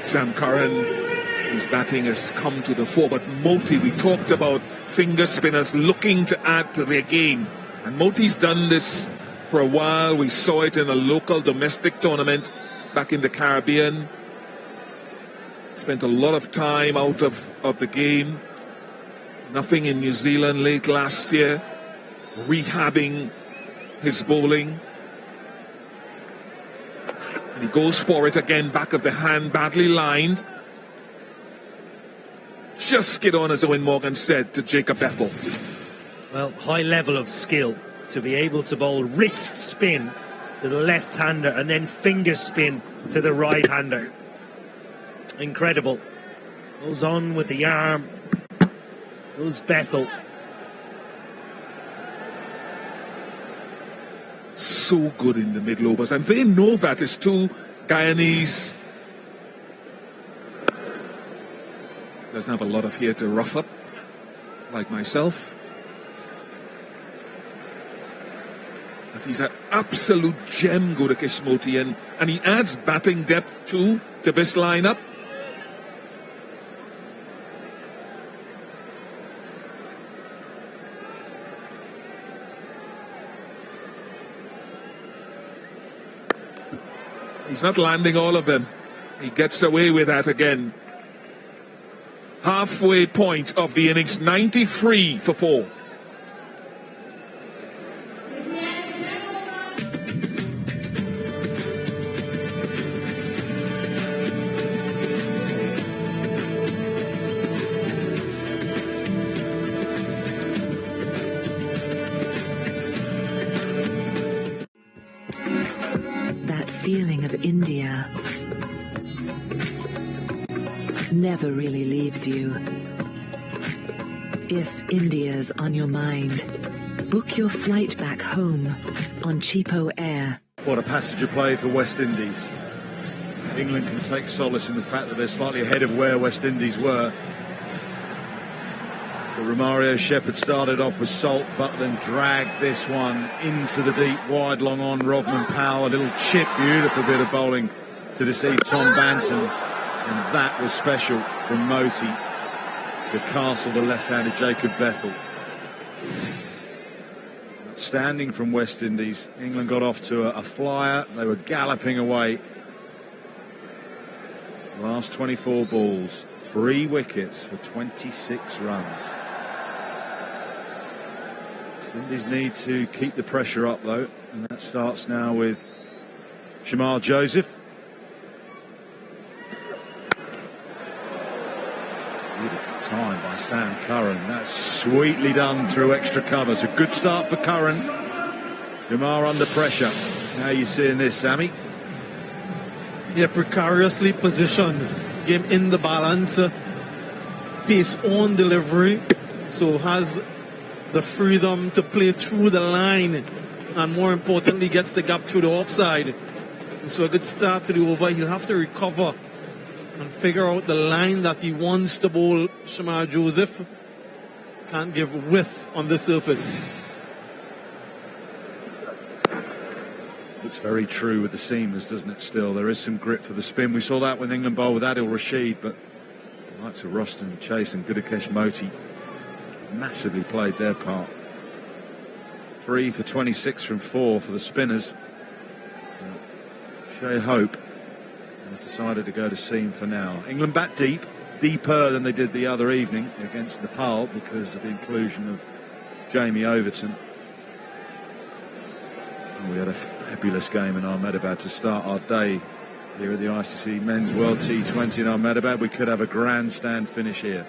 Sam Curran, whose batting has come to the fore. But Moti, we talked about finger spinners looking to add to their game. And Moti's done this for a while. We saw it in a local domestic tournament back in the Caribbean. Spent a lot of time out of the game. Nothing in New Zealand late last year. Rehabbing his bowling. And he goes for it again, back of the hand, badly lined. Just skid on, as Owen Morgan said to Jacob Bethel. Well, high level of skill to be able to bowl wrist spin to the left-hander and then finger spin to the right-hander. Incredible. Goes on with the arm. Goes Bethel. So good in the middle overs, and they know that. It's two Guyanese. Doesn't have a lot of here to rough up, like myself. But he's an absolute gem, Gudakesh Moti, and he adds batting depth too to this lineup. He's not landing all of them. He gets away with that again. Halfway point of the innings, 93 for 4. Feeling of India never really leaves you. If India's on your mind, book your flight back home on Cheapo Air. What a passage of play for West Indies. England can take solace in the fact that they're slightly ahead of where West Indies were. But Romario Shepherd started off with Salt, but then dragged this one into the deep wide long on. Rodman Powell, a little chip, beautiful bit of bowling to deceive Tom Banton. And that was special from Moti to castle the left-handed Jacob Bethel. Outstanding from West Indies. England got off to a flyer. They were galloping away. Last 24 balls, 3 wickets for 26 runs. Indies need to keep the pressure up though, and that starts now with Shamal Joseph. Beautiful time by Sam Curran. That's sweetly done through extra covers. A good start for Curran. Jamar under pressure. How are you seeing this, Sammy? Yeah, precariously positioned. Game in the balance. Pace on delivery. So has the freedom to play through the line, and more importantly gets the gap through the offside. And so a good start to the over. He'll have to recover and figure out the line that he wants to bowl. Shamal Joseph can't give width on the surface. Looks very true with the seamers, doesn't it? Still there is some grit for the spin. We saw that when England bowled with Adil Rashid, but the likes of Roston Chase and Gudakesh Moti massively played their part. 3 for 26 from 4 for the spinners. Shea Hope has decided to go to seam for now. England bat deep, deeper than they did the other evening against Nepal because of the inclusion of Jamie Overton. And we had a fabulous game in Ahmedabad to start our day here at the ICC Men's World T20 in Ahmedabad. We could have a grandstand finish here.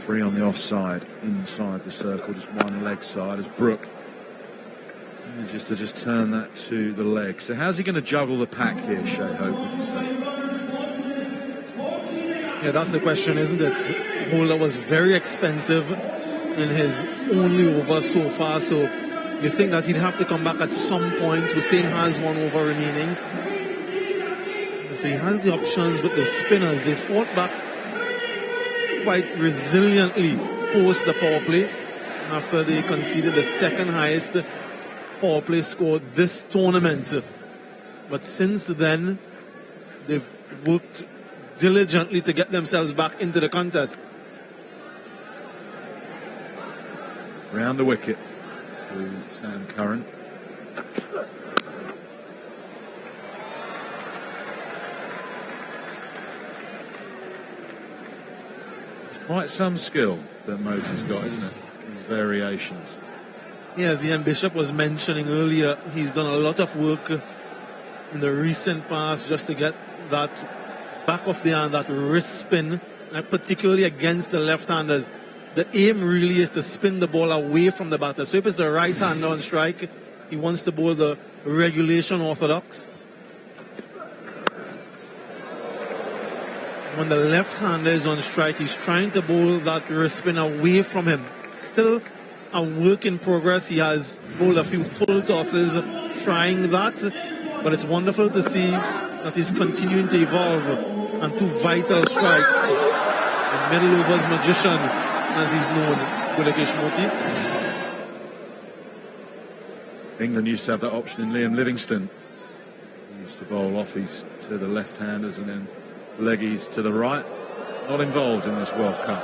Three on the offside, inside the circle, just one leg side as Brook manages to just turn that to the leg. So how's he going to juggle the pack here, Shea Hope, would you say? Yeah, that's the question, isn't it? Bowler was very expensive in his only over so far, so you think that he'd have to come back at some point. Hussain has 1 over remaining. So he has the options with the spinners. They fought back quite resiliently post the power play after they conceded the second highest power play score this tournament. But since then, they've worked diligently to get themselves back into the contest. Round the wicket to Sam Curran. Quite some skill that Moti's got, isn't it? His variations. Yeah, as Ian Bishop was mentioning earlier, he's done a lot of work in the recent past just to get that back of the hand, that wrist spin, and particularly against the left-handers. The aim really is to spin the ball away from the batter. So if it's the right-hander on strike, he wants to bowl the regulation orthodox. When the left-hander is on strike, he's trying to bowl that wrist spin away from him. Still a work in progress. He has bowled a few full tosses trying that, but it's wonderful to see that he's continuing to evolve. And two vital strikes. The middle overs magician, as he's known, Gudakesh Moti. England used to have that option in Liam Livingstone. He used to bowl offies to the left-handers and then leggies to the right. Not involved in this World Cup.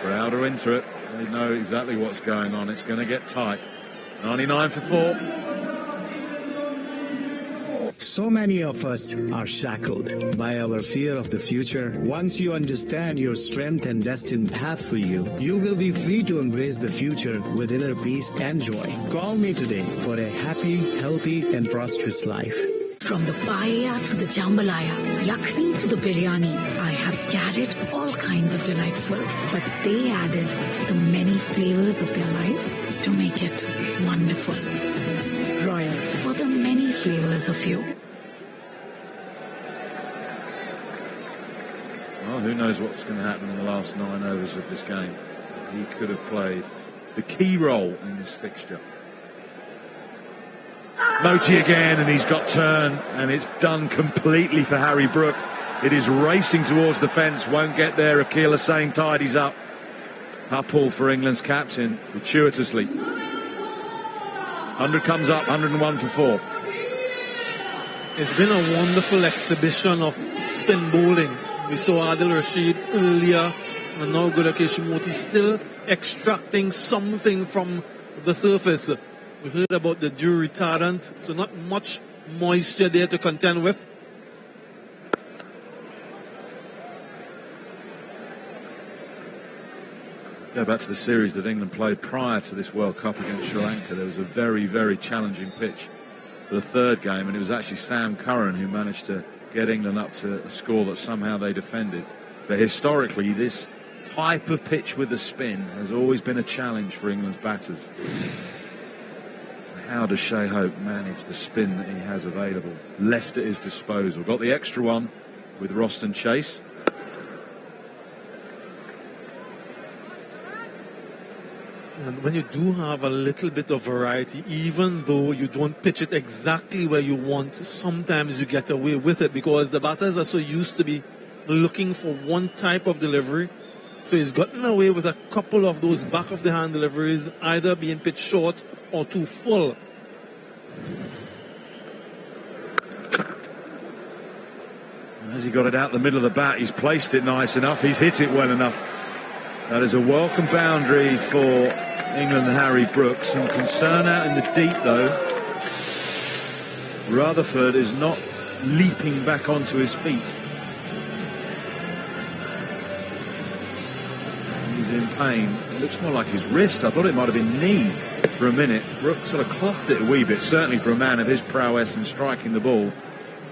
Crowd are into it. They know exactly what's going on. It's going to get tight. 99 for 4. So many of us are shackled by our fear of the future. Once you understand your strength and destined path for you, you will be free to embrace the future with inner peace and joy. Call me today for a happy, healthy, and prosperous life. From the paella to the jambalaya, yakni to the biryani, I have gathered all kinds of delightful, but they added the many flavors of their life to make it wonderful. Royal, for the many flavors of you. Well, who knows what's going to happen in the last 9 overs of this game. He could have played the key role in this fixture. Moti again, and he's got turn, and it's done completely for Harry Brook. It is racing towards the fence, won't get there. Akeal Hussain tidies up. Uppal for England's captain, fortuitously. 100 comes up, 101 for 4. It's been a wonderful exhibition of spin bowling. We saw Adil Rashid earlier, and now Gudakesh Moti still extracting something from the surface. We heard about the dew retardant, so not much moisture there to contend with. Go back to the series that England played prior to this World Cup against Sri Lanka. There was a very, very challenging pitch for the third game, and it was actually Sam Curran who managed to get England up to a score that somehow they defended. But historically, this type of pitch with the spin has always been a challenge for England's batters. How does Shai Hope manage the spin that he has available, left at his disposal? Got the extra one with Roston Chase. And when you do have a little bit of variety, even though you don't pitch it exactly where you want, sometimes you get away with it because the batters are so used to be looking for one type of delivery. So he's gotten away with a couple of those back of the hand deliveries, either being pitched short or too full. As he got it out the middle of the bat, he's placed it nice enough, he's hit it well enough. That is a welcome boundary for England and Harry Brook. Some concern out in the deep though. Rutherford is not leaping back onto his feet. He's in pain. It looks more like his wrist. I thought it might have been knee for a minute. Brook sort of clothed it a wee bit, certainly for a man of his prowess in striking the ball.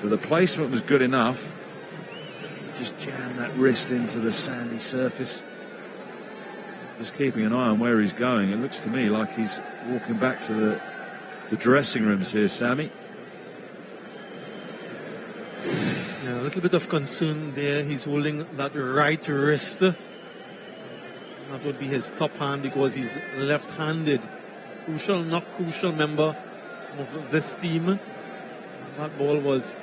But the placement was good enough. Just jam that wrist into the sandy surface. Just keeping an eye on where he's going. It looks to me like he's walking back to the dressing rooms here, Sammy. Yeah, a little bit of concern there. He's holding that right wrist. That would be his top hand because he's left-handed. Crucial, not crucial member of this team. That ball was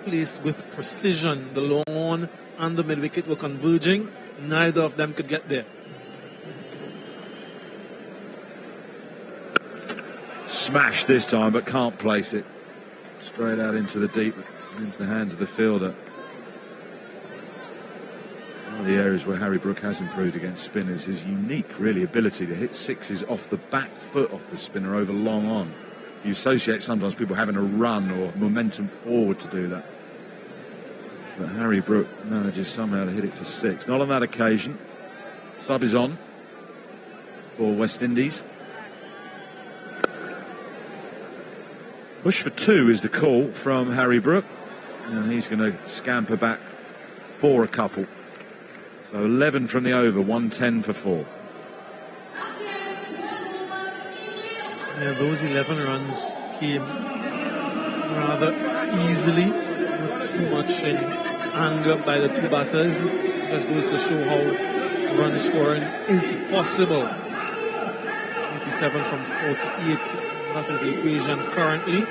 placed with precision. The long on and the mid wicket were converging. Neither of them could get there. Smash this time, but can't place it. Straight out into the deep, into the hands of the fielder. One of the areas where Harry Brook has improved against spinners, his unique, really, ability to hit sixes off the back foot off the spinner over long on. You associate sometimes people having a run or momentum forward to do that. But Harry Brook manages somehow to hit it for six. Not on that occasion. Sub is on for West Indies. Push for two is the call from Harry Brook. And he's going to scamper back for a couple. So 11 from the over, 110 for four. Yeah, those 11 runs came rather easily, not too much in anger by the two batters. Just goes to show how run scoring is possible. 87 from 48, that is the equation currently.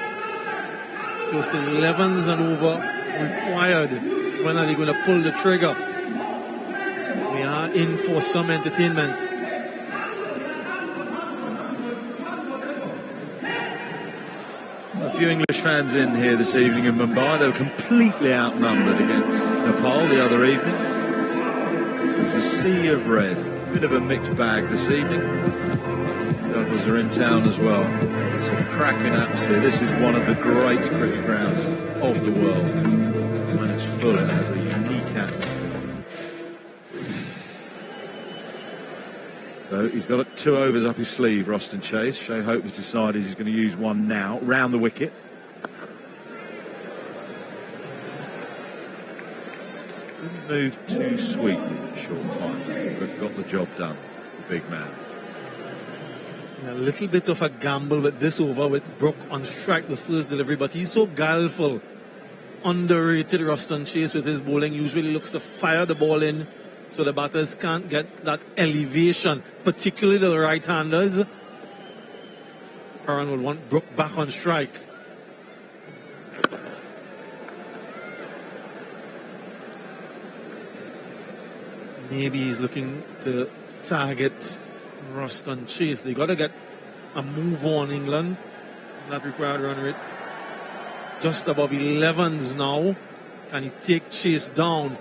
Close to 11s and over required. When are they going to pull the trigger? We are in for some entertainment. A few English fans in here this evening in Mumbai. They were completely outnumbered against Nepal the other evening. There's a sea of red. Bit of a mixed bag this evening. The others are in town as well. It's a cracking atmosphere. This is one of the great cricket grounds of the world. When it's full, it has a unique atmosphere. So he's got 2 overs up his sleeve, Roston Chase. Shea Hope has decided he's going to use one now, round the wicket. Didn't move too sweetly in a short time, but got the job done, the big man. A little bit of a gamble with this over with Brook on strike, the first delivery, but he's so guileful. Underrated Roston Chase with his bowling. Usually looks to fire the ball in so the batters can't get that elevation, particularly the right-handers. Curran will want Brook back on strike. Maybe he's looking to target Roston Chase. They got to get a move on, England. That required run rate just above 11s now. Can he take Chase down?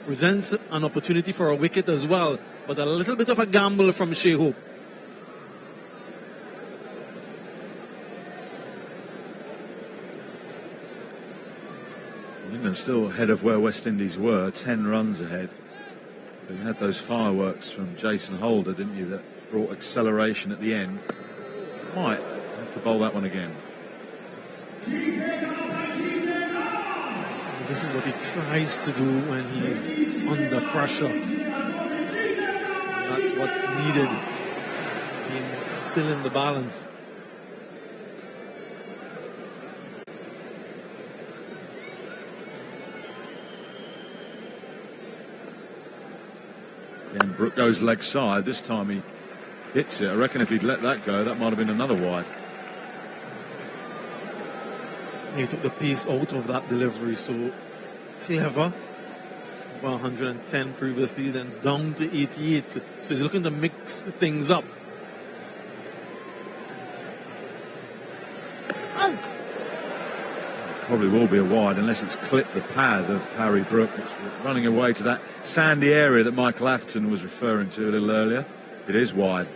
Presents an opportunity for a wicket as well, but a little bit of a gamble from Shea Hope. England still ahead of where West Indies were, 10 runs ahead. But you had those fireworks from Jason Holder, didn't you, that brought acceleration at the end. Might have to bowl that one again. This is what he tries to do when he's under pressure. That's what's needed. Being still in the balance. And Brook goes leg side. This time he hits it. I reckon if he'd let that go, that might have been another wide. He took the pace out of that delivery, so clever. Over 110 previously, then down to 88. So he's looking to mix things up. Probably will be a wide unless it's clipped the pad of Harry Brook. It's running away to that sandy area that Michael Atherton was referring to a little earlier. It is wide.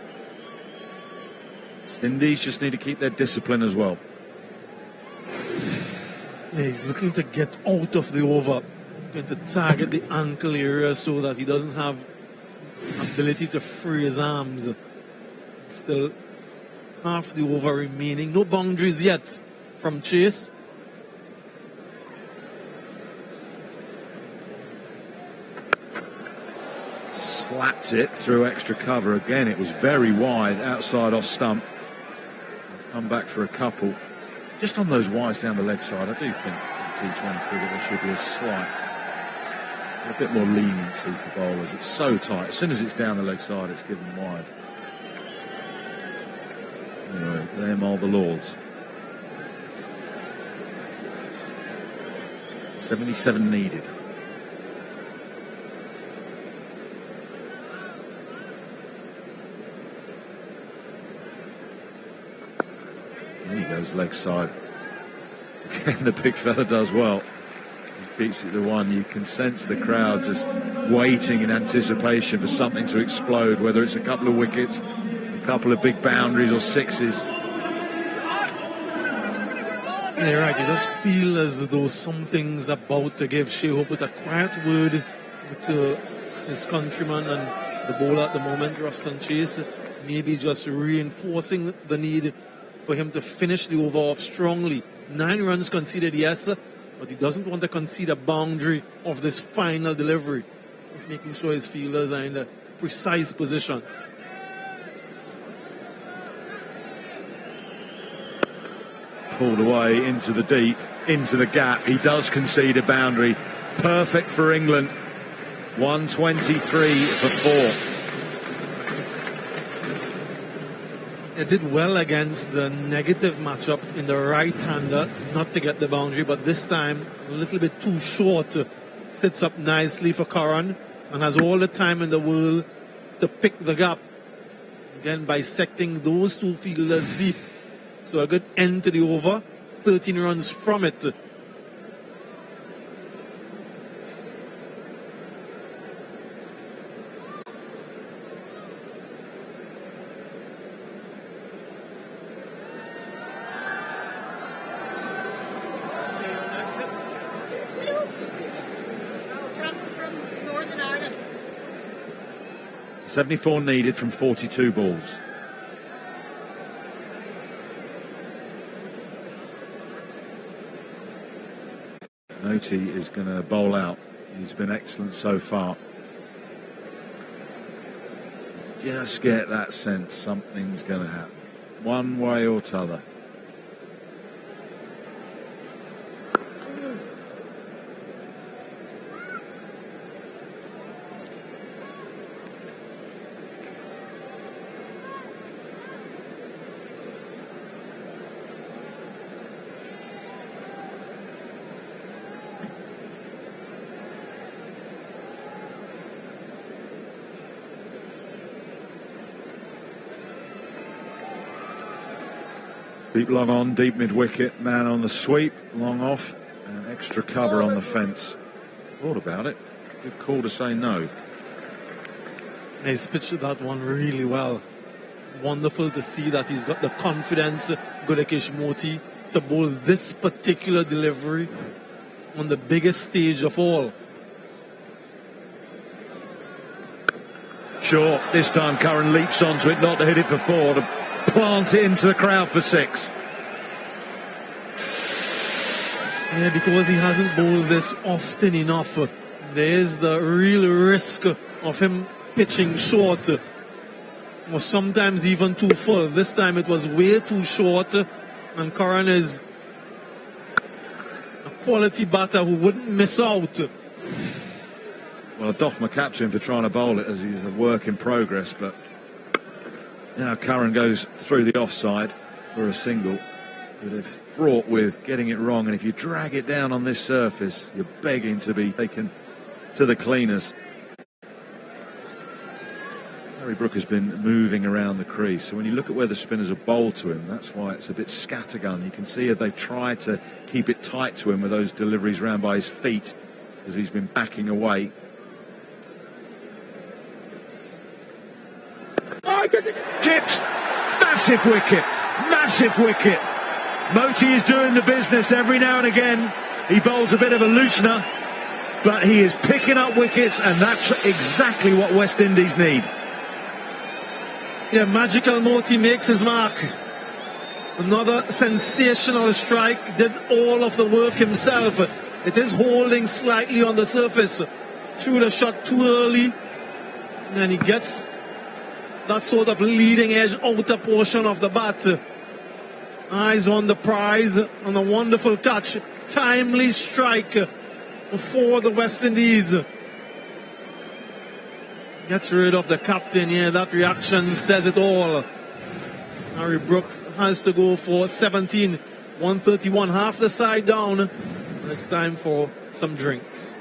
West Indies just need to keep their discipline as well. Yeah, he's looking to get out of the over, going to target the ankle area so that he doesn't have ability to free his arms. Still half the over remaining. No boundaries yet from Chase. Slapped it through extra cover again. It was very wide, outside off stump. Come back for a couple. Just on those wides down the leg side, I do think in T20 cricket there should be a bit more leniency for bowlers. It's so tight. As soon as it's down the leg side, it's given wide. Anyway, them are the laws. 77 needed. And he goes leg side. Again, the big fella does well. He keeps it to one. You can sense the crowd just waiting in anticipation for something to explode, whether it's a couple of wickets, a couple of big boundaries or sixes. Yeah, right. You just feel as though something's about to give. Shea Hope with a quiet word to his countryman and the bowler at the moment, Ruston Chase, maybe just reinforcing the need for him to finish the over off strongly. 9 runs conceded, yes, but he doesn't want to concede a boundary of this final delivery. He's making sure his fielders are in a precise position. Pulled away into the deep, into the gap. He does concede a boundary. Perfect for England. 123 for 4. It did well against the negative matchup in the right-hander, not to get the boundary, but this time a little bit too short. Sits up nicely for Curran and has all the time in the world to pick the gap. Again, bisecting those two fielders deep. So a good end to the over, 13 runs from it. From Northern Ireland. 74 needed from 42 balls. Noti is going to bowl out. He's been excellent so far. Just get that sense something's going to happen, one way or t'other. Deep long on, deep mid-wicket, man on the sweep, long off, and extra cover on the fence. Thought about it. Good call to say no. He's pitched that one really well. Wonderful to see that he's got the confidence, Gudakesh Moti, to bowl this particular delivery on the biggest stage of all. Sure, this time Curran leaps onto it, not to hit it for 4, to plant it into the crowd for 6. Yeah, because he hasn't bowled this often enough, there's the real risk of him pitching short, or sometimes even too full. This time it was way too short, and Curran is a quality batter who wouldn't miss out. Well, I doff my cap to him for trying to bowl it, as he's a work in progress, but now Curran goes through the offside for a single. But if fraught with getting it wrong, and if you drag it down on this surface, you're begging to be taken to the cleaners. Harry Brook has been moving around the crease, so when you look at where the spinners have bowled to him, that's why it's a bit scattergun. You can see if they try to keep it tight to him with those deliveries round by his feet as he's been backing away. Chipped! Massive wicket! Massive wicket! Moti is doing the business every now and again. He bowls a bit of a loosener, but he is picking up wickets, and that's exactly what West Indies need. Yeah, magical Moti makes his mark. Another sensational strike, did all of the work himself. It is holding slightly on the surface. Threw the shot too early, and he gets that sort of leading edge outer portion of the bat. Eyes on the prize, on a wonderful catch. Timely strike for the West Indies. Gets rid of the captain here. That reaction says it all. Harry Brook has to go for 17. 131, half the side down. And it's time for some drinks.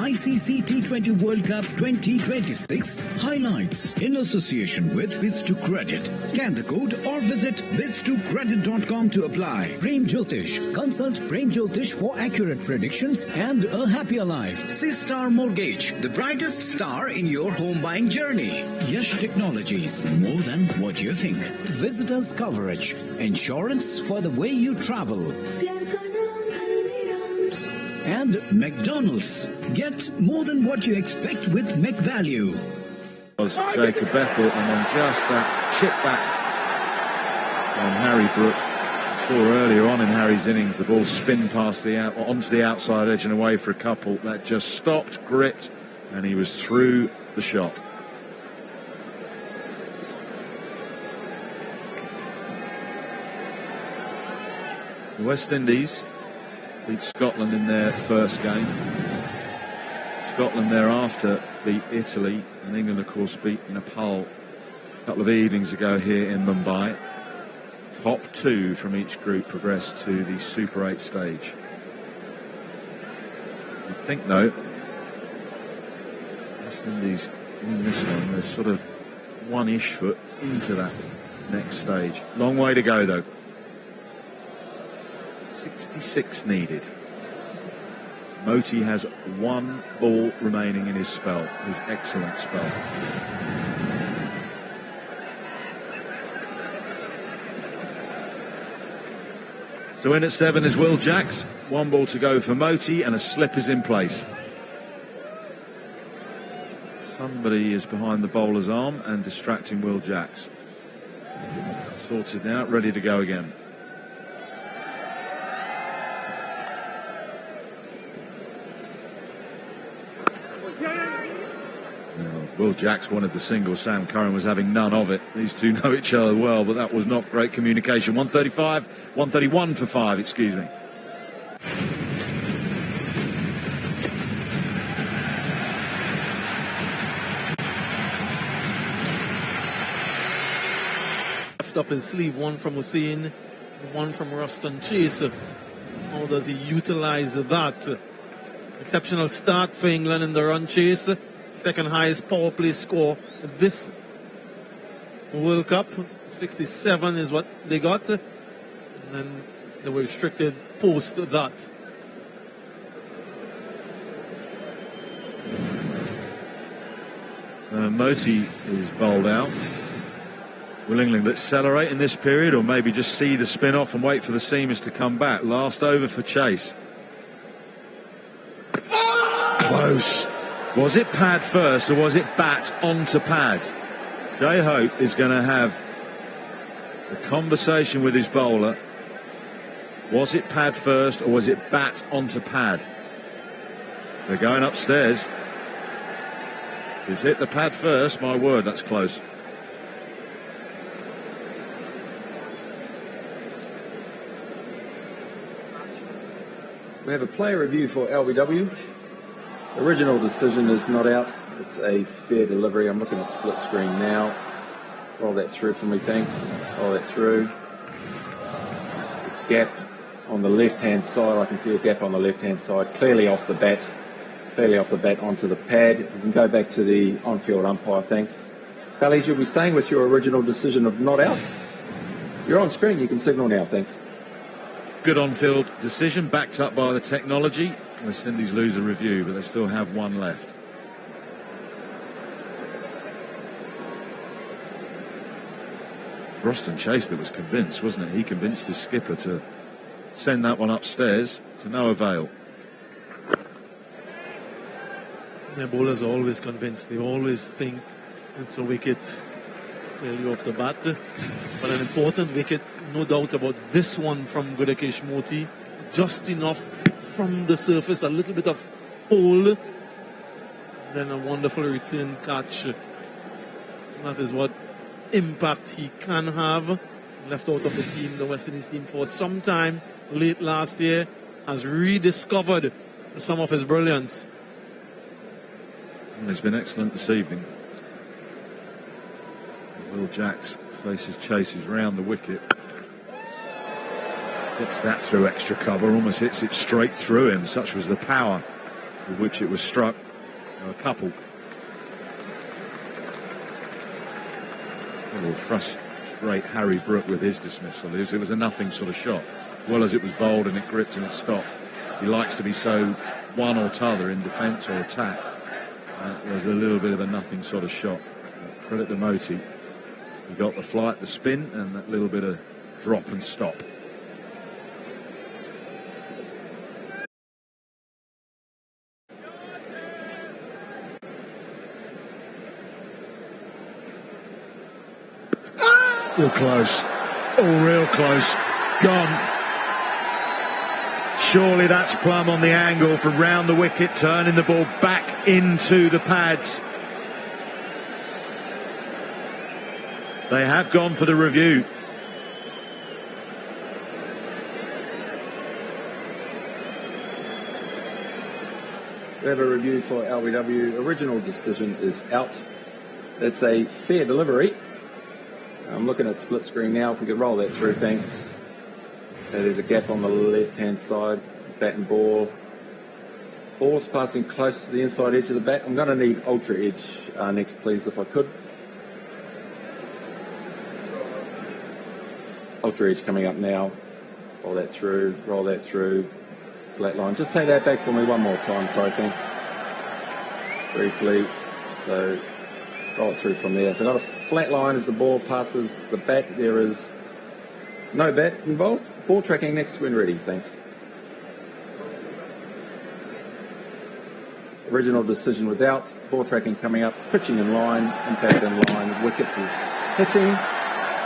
ICC T20 World Cup 2026 highlights in association with Biz2Credit. Scan the code or visit biz2credit.com to apply. Prem Jyotish. Consult Prem Jyotish for accurate predictions and a happier life. C-Star Mortgage, the brightest star in your home buying journey. Yash Technologies, more than what you think. Visitors Coverage, insurance for the way you travel. And McDonald's. Get more than what you expect with McValue. Jacob Bethel, and then just that chip back on Harry Brook. I saw earlier on in Harry's innings the ball spin past onto the outside edge and away for a couple. That just stopped, gripped, and he was through the shot. The West Indies beat Scotland in their first game. Scotland thereafter beat Italy, and England, of course, beat Nepal a couple of evenings ago here in Mumbai. Top two from each group progressed to the Super 8 stage. I think, though, West Indies in this one, they're sort of one-ish foot into that next stage. Long way to go, though. 66 needed. Moti has one ball remaining in his spell, his excellent spell. So in at 7 is Will Jacks. One ball to go for Moti, and a slip is in place. Somebody is behind the bowler's arm and distracting Will Jacks. Sorted now, ready to go again. Will Jacks wanted the single. Sam Curran was having none of it. These two know each other well, but that was not great communication. 131 for 5, excuse me. Left up his sleeve, one from Hussein, one from Ruston Chase. How does he utilize that? Exceptional start for England in the run chase. Second highest power play score this World Cup. 67 is what they got, and then they were restricted post that. Moti is bowled out. Will England accelerate in this period, or maybe just see the spin off and wait for the seamers to come back? Last over for Chase. Close. Was it pad first, or was it bat onto pad? Jay Hope is going to have a conversation with his bowler. Was it pad first, or was it bat onto pad? They're going upstairs. He's hit the pad first. My word, that's close. We have a player review for LBW. Original decision is not out. It's a fair delivery. I'm looking at split screen now. Roll that through for me, thanks. Roll that through. Gap on the left-hand side. I can see a gap on the left-hand side. Clearly off the bat. Clearly off the bat onto the pad. If you can go back to the on-field umpire, thanks. Callies, you'll be staying with your original decision of not out. You're on screen. You can signal now, thanks. Good on-field decision, backed up by the technology. West Indies lose a review, but they still have one left. Roston Chase that was convinced, wasn't it? He convinced his skipper to send that one upstairs to no avail. Their bowlers are always convinced. They always think it's a wicket clearly off the bat. But an important wicket, no doubt about this one from Gudakesh Moti. Just enough from the surface, a little bit of hole. Then a wonderful return catch. That is what impact he can have. Left out of the team, the West Indies team, for some time late last year, has rediscovered some of his brilliance. And he's been excellent this evening. Will Jacks faces Chase, who's round the wicket. Gets that through extra cover, almost hits it straight through him. Such was the power with which it was struck. A couple. It will frustrate Harry Brook with his dismissal. It was a nothing sort of shot. As well as it was bowled and it gripped and it stopped. He likes to be so one or t'other in defence or attack. There's a little bit of a nothing sort of shot. Credit to Moti. He got the flight, the spin, and that little bit of drop and stop. Oh, close. Oh, real close. Gone. Surely that's plumb on the angle from round the wicket, turning the ball back into the pads. They have gone for the review. We have a review for LBW. Original decision is out. It's a fair delivery. I'm looking at split screen now. If we could roll that through, thanks. There's a gap on the left-hand side. Bat and ball. Ball's passing close to the inside edge of the bat. I'm going to need ultra edge next, please, if I could. Ultra edge coming up now. Roll that through. Roll that through. Flat line. Just take that back for me one more time. Sorry, thanks. Just briefly. So roll it through from there. So not a flat line as the ball passes the bat. There is no bat involved. Ball tracking next when ready. Thanks. Original decision was out. Ball tracking coming up. It's pitching in line. Impact in line. Wickets is hitting.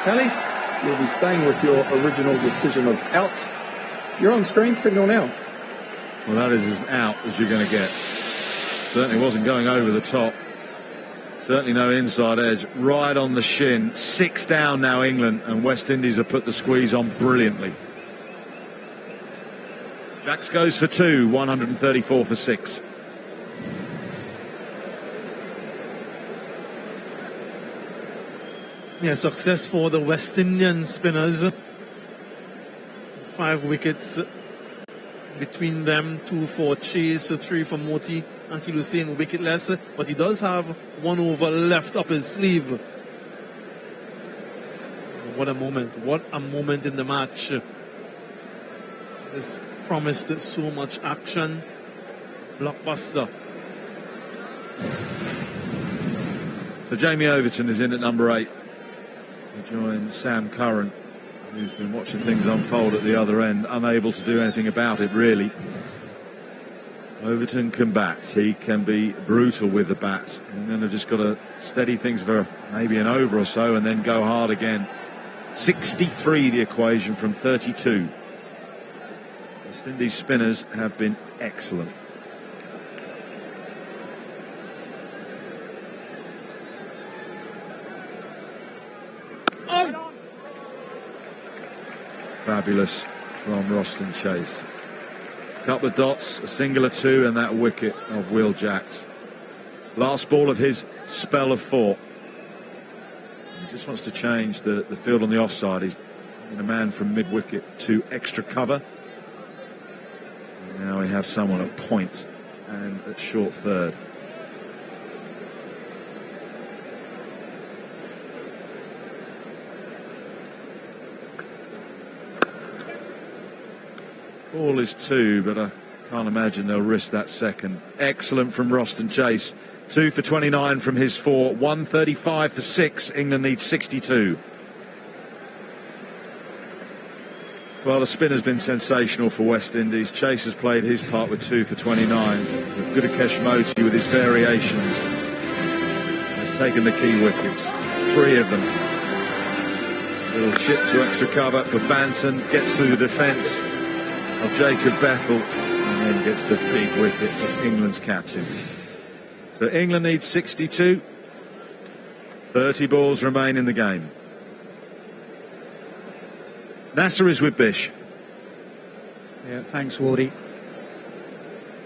Callies, you'll be staying with your original decision of out. You're on screen. Signal now. Well, that is as out as you're going to get. Certainly wasn't going over the top. Certainly no inside edge. Right on the shin. 6 down now, England, and West Indies have put the squeeze on brilliantly. Jacks goes for 2, 134 for 6. Yeah, success for the West Indian spinners. 5 wickets between them, 2 for Chase, 3 for Moti. Ankil Hussain wicketless, but he does have 1 over left up his sleeve. What a moment. What a moment in the match. This promised so much action. Blockbuster. So Jamie Overton is in at number 8. He joins Sam Curran, who's been watching things unfold at the other end, unable to do anything about it, really. Overton can bat. He can be brutal with the bat. And then they've just got to steady things for maybe an over or so and then go hard again. 63 the equation from 32. West Indies spinners have been excellent. Oh! Fabulous from Roston Chase. Couple of dots, a single or 2, and that wicket of Will Jacks. Last ball of his spell of 4. He just wants to change the field on the offside. He's been a man from mid-wicket to extra cover. And now we have someone at point and at short third. Ball is 2, but I can't imagine they'll risk that second. Excellent from Roston Chase. 2 for 29 from his 4. 135 for 6. England needs 62. Well, the spin has been sensational for West Indies. Chase has played his part with 2 for 29. With Gudakesh Moti with his variations has taken the key wickets. 3 of them. Little chip to extra cover for Banton. Gets through the defence of Jacob Bethel and then gets the big wicket of England's captain. So England needs 62. 30 balls remain in the game. Nasser is with Bish. Yeah, thanks, Wardy.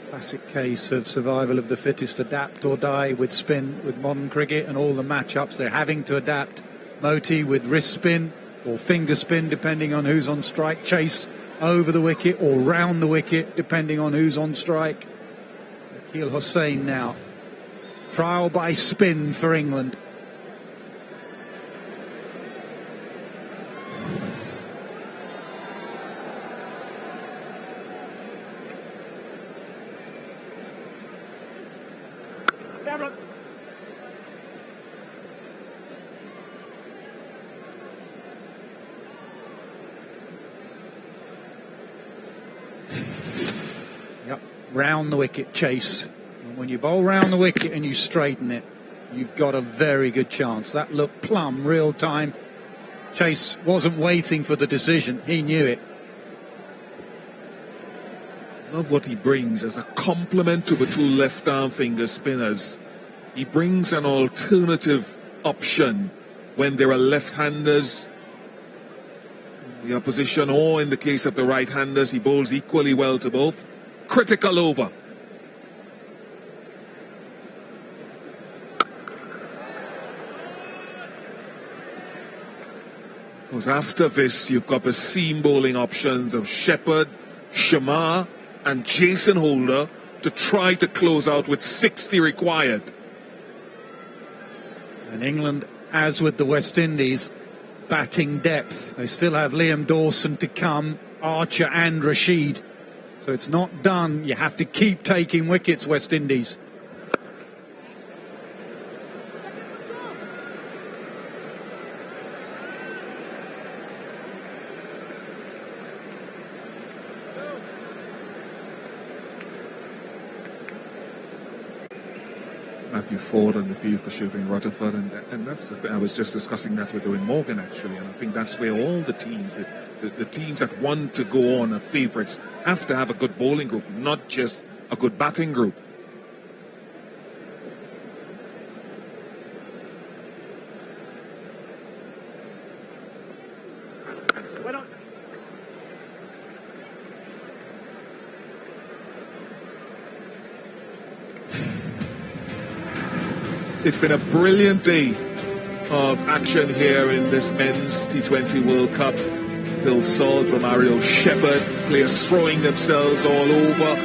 Classic case of survival of the fittest, adapt or die with spin, with modern cricket and all the matchups. They're having to adapt. Moti with wrist spin or finger spin, depending on who's on strike. Chase over the wicket or round the wicket, depending on who's on strike. Akil Hussain now. Trial by spin for England. Yep, round the wicket, Chase. And when you bowl round the wicket and you straighten it, you've got a very good chance. That looked plumb, real time. Chase wasn't waiting for the decision, he knew it. Love what he brings as a complement to the 2 left-arm finger spinners. He brings an alternative option when there are left-handers in the opposition, or in the case of the right-handers, he bowls equally well to both. Critical over. Because after this, you've got the seam bowling options of Shepherd, Shamar and Jason Holder to try to close out with 60 required. And England, as with the West Indies, batting depth. They still have Liam Dawson to come, Archer and Rashid. So it's not done. You have to keep taking wickets, West Indies. Matthew Ford on the field for Shivering Rutherford, and that's the thing. I was just discussing that with Owen Morgan actually, and I think that's where all the teams, the teams that want to go on are favourites, have to have a good bowling group, not just a good batting group. It's been a brilliant day of action here in this men's T20 World Cup. Phil Salt, Romario Shepherd, players throwing themselves all over.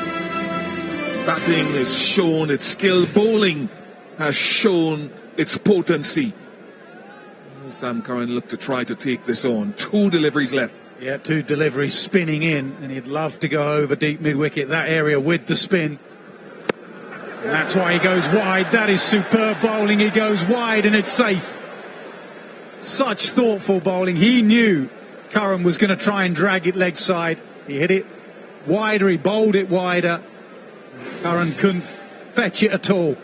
Batting has shown its skill. Bowling has shown its potency. Sam Curran looked to try to take this on. 2 deliveries left. Yeah, 2 deliveries spinning in, and he'd love to go over deep mid-wicket, that area with the spin. And that's why he goes wide. That is superb bowling. He goes wide and it's safe. Such thoughtful bowling. He knew Curran was going to try and drag it leg side. He hit it wider. He bowled it wider. Curran couldn't fetch it at all.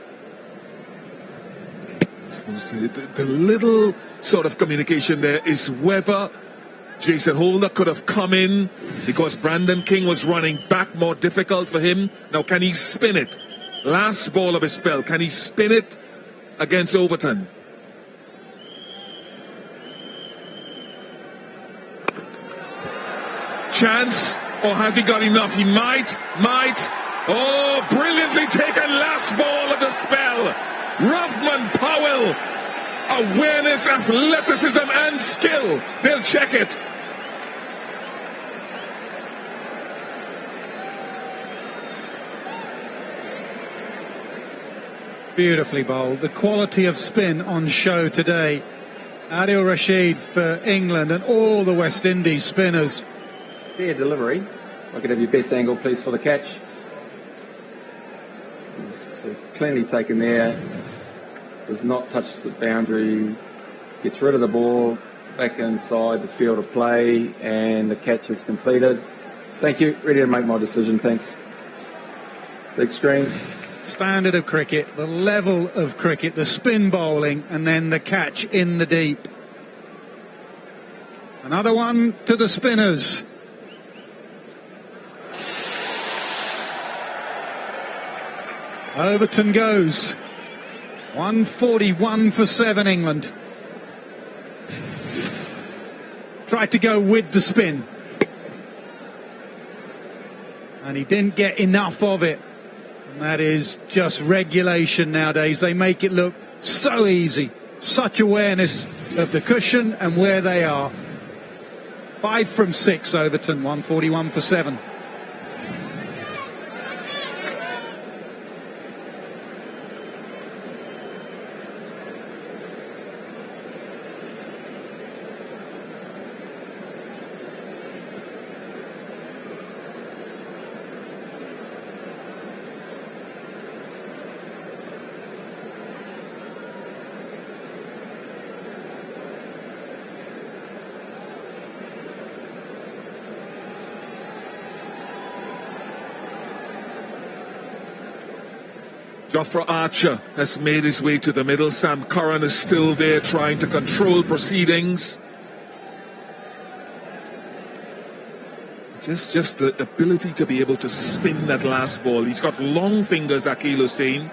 I suppose the little sort of communication there is whether Jason Holder could have come in because Brandon King was running back, more difficult for him. Now, can he spin it? Last ball of his spell, can he spin it against Overton? Chance, or has he got enough? He might. Oh, brilliantly taken last ball of the spell. Ruffman Powell, awareness, athleticism and skill. They'll check it. Beautifully bowled. The quality of spin on show today. Adil Rashid for England and all the West Indies spinners. Fair delivery. I could have your best angle, please, for the catch. So cleanly taken there. Does not touch the boundary. Gets rid of the ball. back inside the field of play, and the catch is completed. Thank you. Ready to make my decision. Thanks. Big screen. Standard of cricket, the level of cricket, the spin bowling, and then the catch in the deep. Another one to the spinners. Overton goes. 141 for 7, England. Tried to go with the spin. And he didn't get enough of it. And that is just regulation nowadays. They make it look so easy. Such awareness of the cushion and where they are. 5 from 6, Overton, 141 for 7. Jofra Archer has made his way to the middle. Sam Curran is still there trying to control proceedings. Just the ability to be able to spin that last ball. He's got long fingers, Akeal Hussain.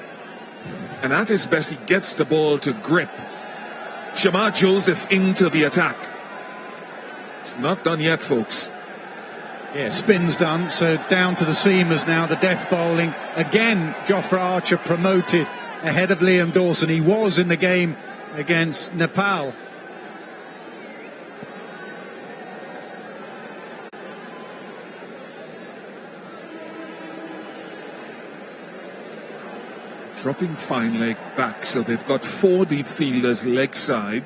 And at his best, he gets the ball to grip. Shamar Joseph into the attack. It's not done yet, folks. Yeah, spin's done, so down to the seamers now, the death bowling. Again, Jofra Archer promoted ahead of Liam Dawson. He was in the game against Nepal. Dropping fine leg back, so they've got 4 deep fielders leg side.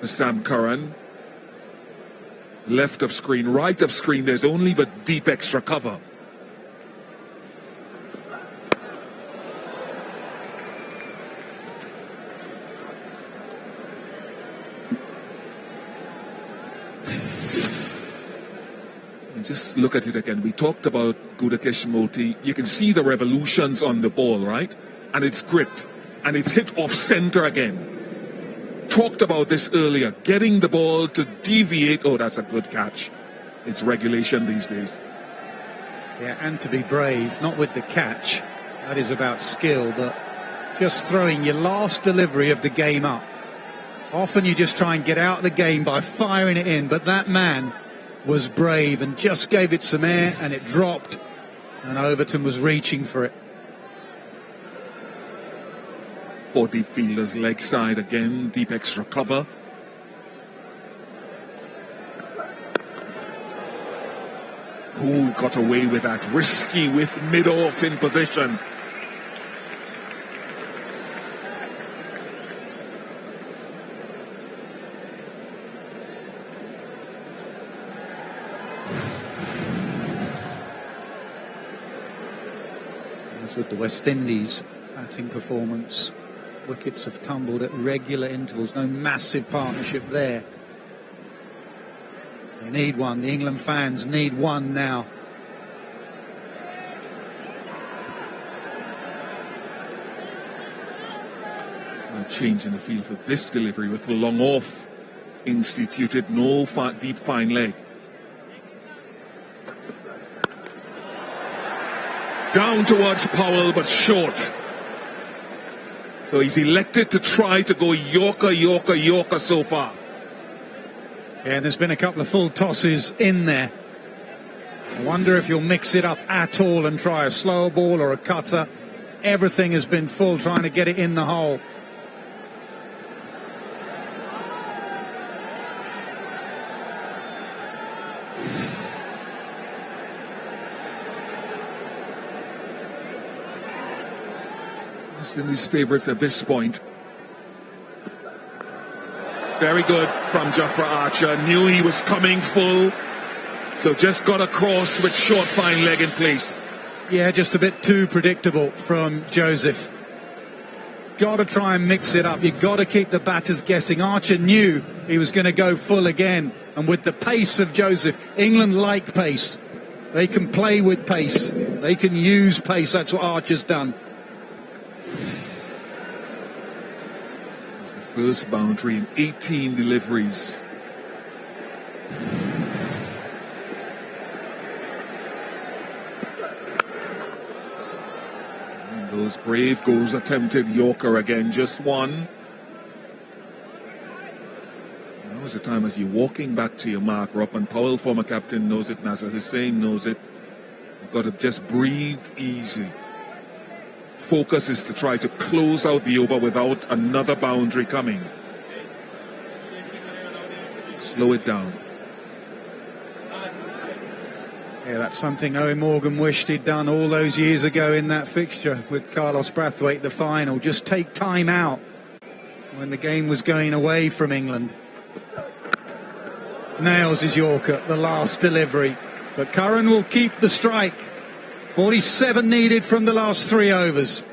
Sam Curran. Left of screen, right of screen, there's only the deep extra cover. And just look at it again. We talked about Gudakesh Moti. You can see the revolutions on the ball, right? And it's gripped. And it's hit off center again. Talked about this earlier, getting the ball to deviate. Oh, that's a good catch. It's regulation these days. Yeah, and to be brave, not with the catch. That is about skill, but just throwing your last delivery of the game up. Often you just try and get out of the game by firing it in, but that man was brave and just gave it some air, and it dropped, and Overton was reaching for it. 4 deep fielders leg side again, deep extra cover. Who got away with that? Risky with mid-off in position. As with the West Indies batting performance, wickets have tumbled at regular intervals. No massive partnership there. They need one. The England fans need one now. No change in the field for this delivery with the long off instituted. No deep fine leg. Down towards Powell, but short. So he's elected to try to go Yorker, Yorker, Yorker so far. Yeah, and there's been a couple of full tosses in there. I wonder if you'll mix it up at all and try a slower ball or a cutter. Everything has been full, trying to get it in the hole. Indies favourites at this point. Very good from Jofra Archer. Knew he was coming full, so just got across with short fine leg in place. Yeah, just a bit too predictable from Joseph. got to try and mix it up. You've got to keep the batters guessing. Archer knew he was going to go full again. And with the pace of Joseph, England like pace. They can play with pace. They can use pace. That's what Archer's done. It's the first boundary in 18 deliveries. And those brave goals attempted. Yorker again, just one. Now is the time as you're walking back to your mark. Robin Powell, former captain, knows it. Nasser Hussain knows it. You've got to just breathe easy. Focus is to try to close out the over without another boundary coming. Slow it down. Yeah, that's something Owen Morgan wished he'd done all those years ago in that fixture with Carlos Brathwaite, the final. Just take time out when the game was going away from England. Nails his Yorker, the last delivery. But Curran will keep the strike. 47 needed from the last 3 overs.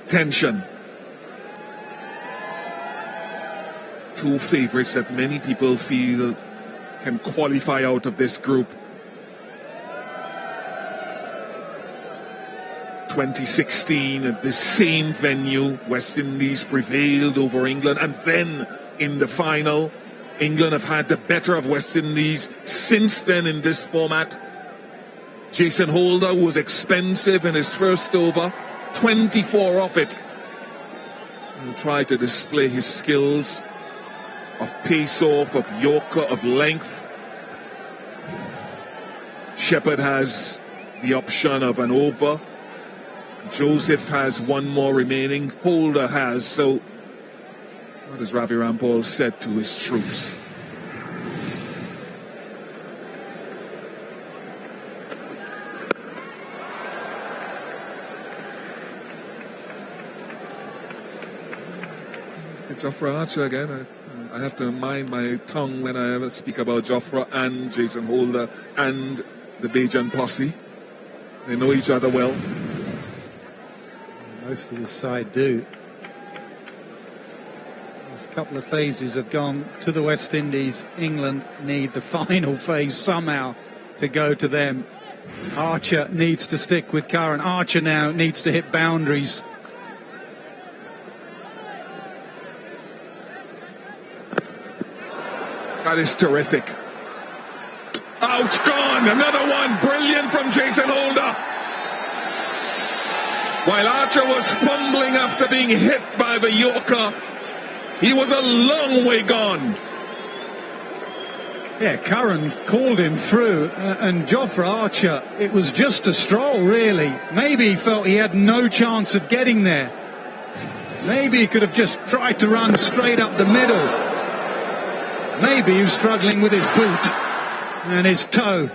Tension. Two favourites that many people feel can qualify out of this group. 2016 at the same venue, West Indies prevailed over England, and then in the final, England have had the better of West Indies since then in this format. Jason Holder was expensive in his first over, 24 off it. He'll try to display his skills of pace-off, of Yorker, of length. Shepherd has the option of an over. Joseph has one more remaining. Holder has. So what has Ravi Rampal said to his troops? Jofra Archer again. I have to mind my tongue when I ever speak about Jofra and Jason Holder and the Bajan posse. They know each other well. Most of the side do. This couple of phases have gone to the West Indies. England need the final phase somehow to go to them. Archer needs to stick with Curran. Archer now needs to hit boundaries. That is terrific. Out, gone. Another one. Brilliant from Jason Holder. While Archer was fumbling after being hit by the Yorker, he was a long way gone. Yeah, Curran called him through, and Jofra Archer, it was just a stroll, really. Maybe he felt he had no chance of getting there. Maybe he could have just tried to run straight up the middle. Maybe he was struggling with his boot and his toe.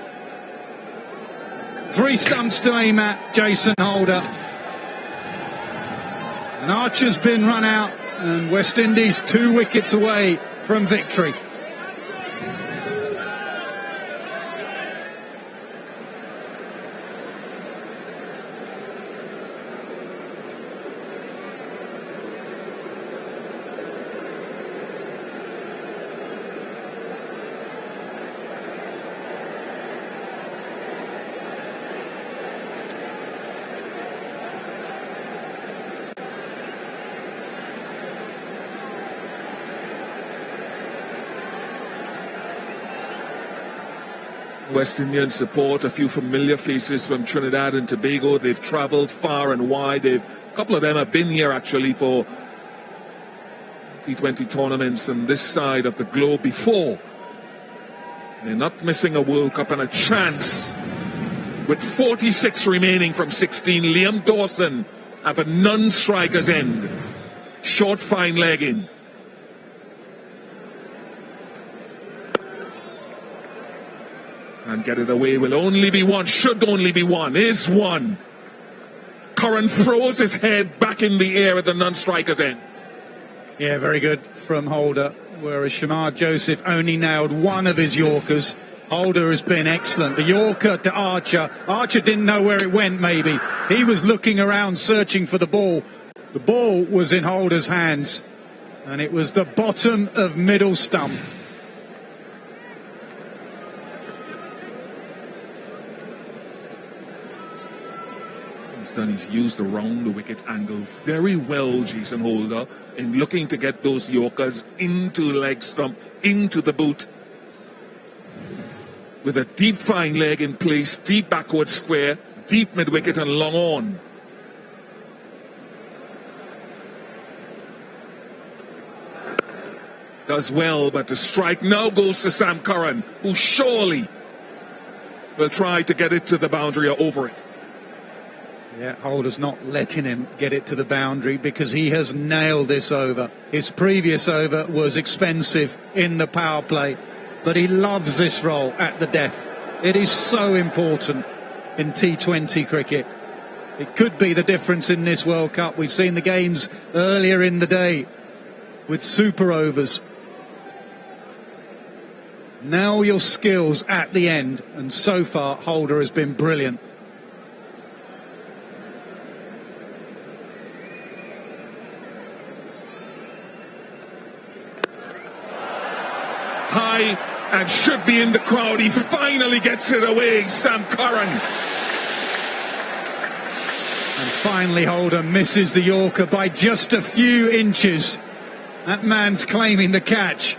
3 stumps to aim at, Jason Holder. And Archer's been run out, and West Indies 2 wickets away from victory. West Indian support, a few familiar faces from Trinidad and Tobago. They've travelled far and wide. A couple of them have been here actually for T20 tournaments on this side of the globe before. They're not missing a World Cup and a chance. With 46 remaining from 16, Liam Dawson at the non-striker's end. Short fine leg in. And get it away will only be one, should only be one, is one. Curran throws his head back in the air at the non-striker's end. Yeah, very good from Holder, whereas Shamar Joseph only nailed one of his Yorkers. Holder has been excellent. The Yorker to Archer. Archer didn't know where it went, maybe. He was looking around, searching for the ball. The ball was in Holder's hands, and it was the bottom of middle stump. He's used around the wicket angle very well, Jason Holder, in looking to get those Yorkers into leg stump, into the boot. With a deep fine leg in place, deep backward square, deep mid-wicket and long on. Does well, but the strike now goes to Sam Curran, who surely will try to get it to the boundary or over it. Yeah, Holder's not letting him get it to the boundary because he has nailed this over. His previous over was expensive in the power play, but he loves this role at the death. It is so important in T20 cricket. It could be the difference in this World Cup. We've seen the games earlier in the day with super overs. Now your skills at the end, and so far Holder has been brilliant. High and should be in the crowd. He finally gets it away, Sam Curran. And finally Holder misses the Yorker by just a few inches. That man's claiming the catch.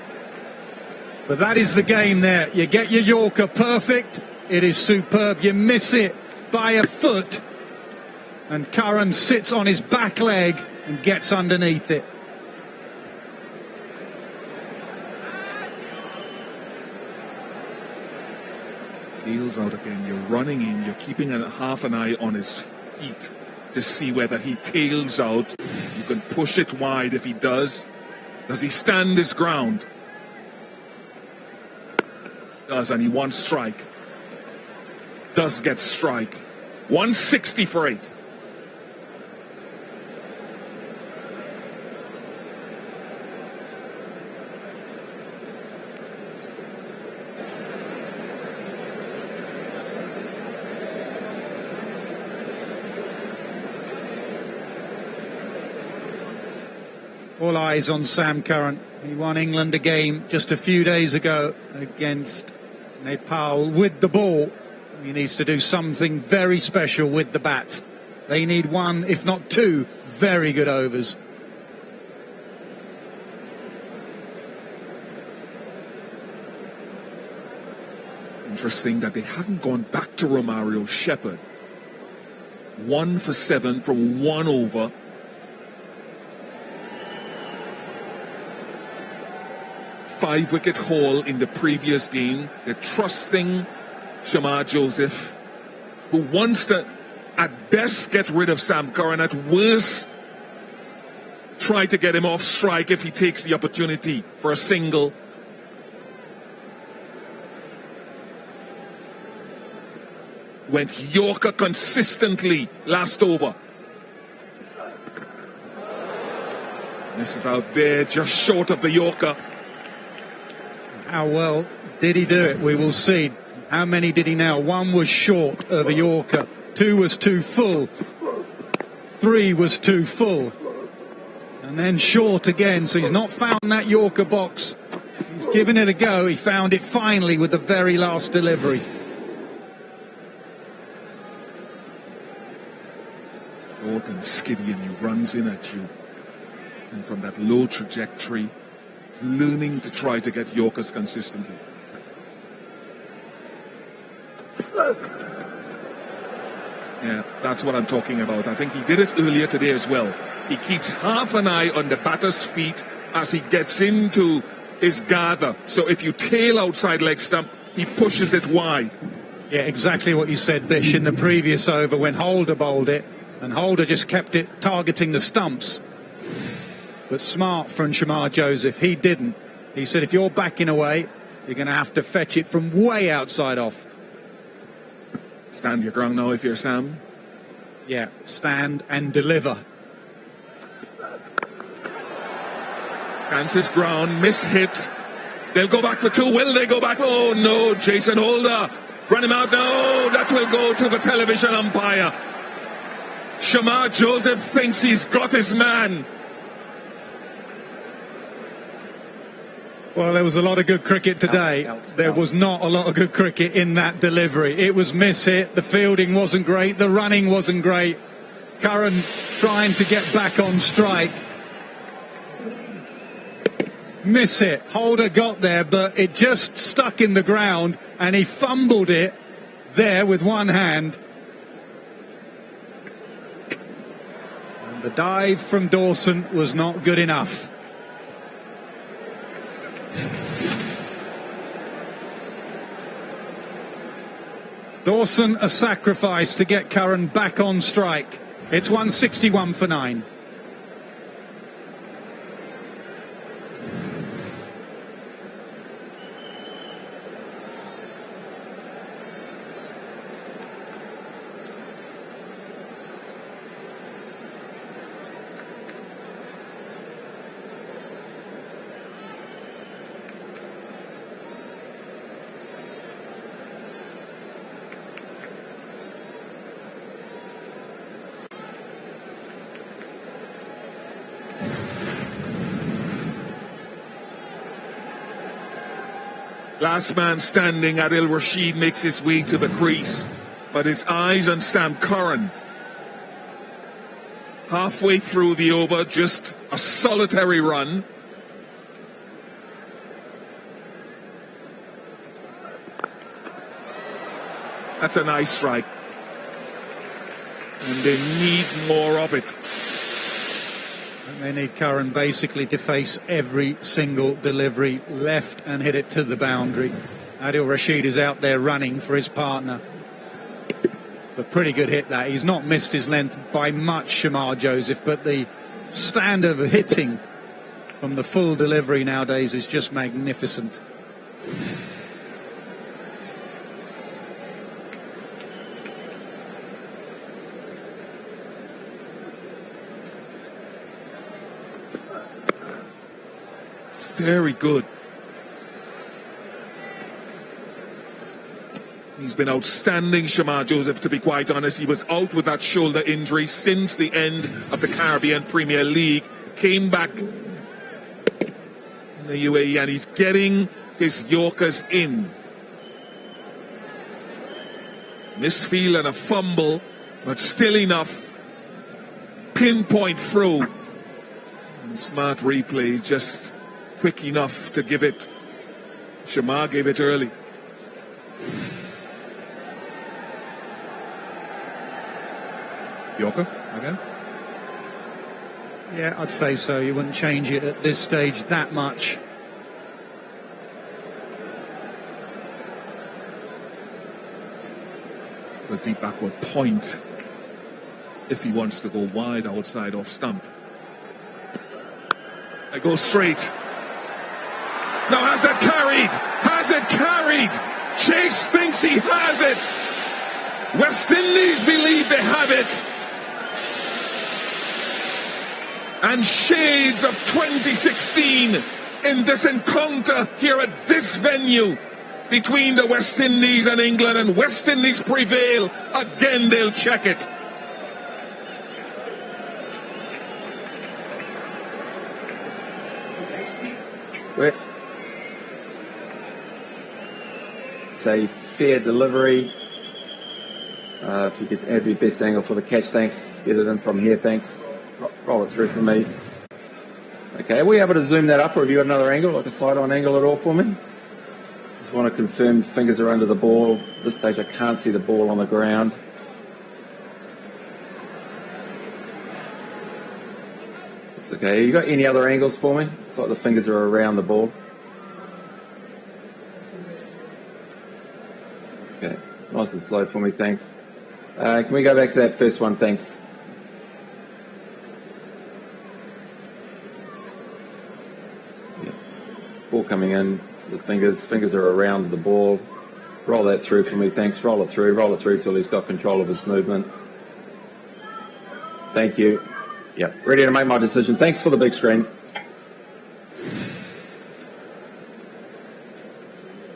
But that is the game there. You get your Yorker perfect, it is superb. You miss it by a foot, and Curran sits on his back leg and gets underneath it. Tails out again, you're running in, you're keeping half an eye on his feet to see whether he tails out. You can push it wide if he does. Does he stand his ground? Does, and he wants strike. Does get strike. 160 for 8. All eyes on Sam Curran. He won England a game just a few days ago against Nepal with the ball. He needs to do something very special with the bat. They need one, if not two, very good overs. Interesting that they haven't gone back to Romario Shepherd. 1 for 7 from 1 over. Five-wicket haul in the previous game. They're trusting Shamar Joseph, who wants to, at best, get rid of Sam Curran, at worst, try to get him off strike if he takes the opportunity for a single. Went Yorker consistently last over. This is out there, just short of the Yorker. How well did he do it? We will see. How many did he nail? 1 was short of a Yorker. 2 was too full. 3 was too full. And then short again. So he's not found that Yorker box. He's given it a go. He found it finally with the very last delivery. Short and skiddy, and he runs in at you. And from that low trajectory, learning to try to get Yorkers consistently. Yeah, that's what I'm talking about. I think he did it earlier today as well. He keeps half an eye on the batter's feet as he gets into his gather. So if you tail outside leg stump, he pushes it wide. Yeah, exactly what you said, Bish, in the previous over when Holder bowled it, and Holder just kept it targeting the stumps. But smart from Shamar Joseph, he didn't. He said, if you're backing away, you're going to have to fetch it from way outside off. Stand your ground now if you're Sam. Yeah, stand and deliver. Francis ground, miss hit. They'll go back for two. Will they go back? Oh no, Jason Holder. Run him out. No, that will go to the television umpire. Shamar Joseph thinks he's got his man. Well, there was a lot of good cricket today. There was not a lot of good cricket in that delivery. It was miss-hit. The fielding wasn't great. The running wasn't great. Curran trying to get back on strike. Miss-hit. Holder got there, but it just stuck in the ground, and he fumbled it there with one hand. And the dive from Dawson was not good enough. Dawson a sacrifice to get Curran back on strike. It's 161 for 9. Last man standing, Adil Rashid makes his way to the crease, but his eyes on Sam Curran. Halfway through the over, just a solitary run. That's a nice strike. And they need more of it. And they need Curran basically to face every single delivery left and hit it to the boundary. Adil Rashid is out there running for his partner. It's a pretty good hit that. He's not missed his length by much, Shamar Joseph, but the standard of hitting from the full delivery nowadays is just magnificent. Very good. He's been outstanding, Shamar Joseph, to be quite honest. He was out with that shoulder injury since the end of the Caribbean Premier League. Came back in the UAE and he's getting his Yorkers in. Misfield and a fumble, but still enough. Pinpoint through. And smart replay, just quick enough to give it. Shamar gave it early. Yorker again? Yeah, I'd say so. You wouldn't change it at this stage that much. A deep backward point if he wants to go wide outside off stump. I go straight. Now has it carried? Has it carried? Chase thinks he has it. West Indies believe they have it. And shades of 2016 in this encounter here at this venue between the West Indies and England, and West Indies prevail. Again, they'll check it. Wait. It's a fair delivery. If you could have your best angle for the catch, thanks. Get it in from here, thanks. Roll it through for me. Okay, are we able to zoom that up, or have you got another angle, like a side-on angle at all for me? Just want to confirm fingers are under the ball. At this stage I can't see the ball on the ground. It's okay. You got any other angles for me? It's like the fingers are around the ball. Okay, nice and slow for me, thanks. Can we go back to that first one, thanks? Yeah. Ball coming in, the fingers are around the ball. Roll that through for me, thanks. Roll it through till he's got control of his movement. Thank you. Yeah, ready to make my decision. Thanks for the big screen.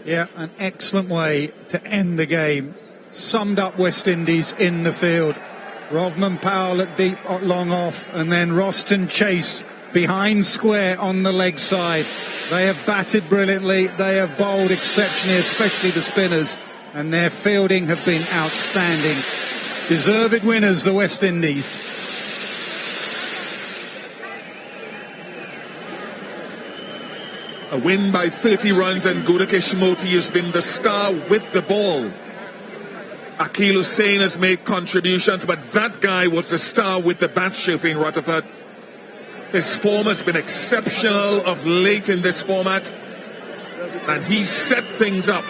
Yeah, an excellent way to end the game. Summed up West Indies in the field. Rovman Powell at deep long off, and then Roston Chase behind square on the leg side. They have batted brilliantly. They have bowled exceptionally, especially the spinners, and their fielding have been outstanding. Deserved winners, the West Indies. A win by 30 runs, and Gudakesh Moti has been the star with the ball. Akil Hussain has made contributions, but that guy was the star with the bat, Shafin Rutherford. His form has been exceptional of late in this format, and he set things up.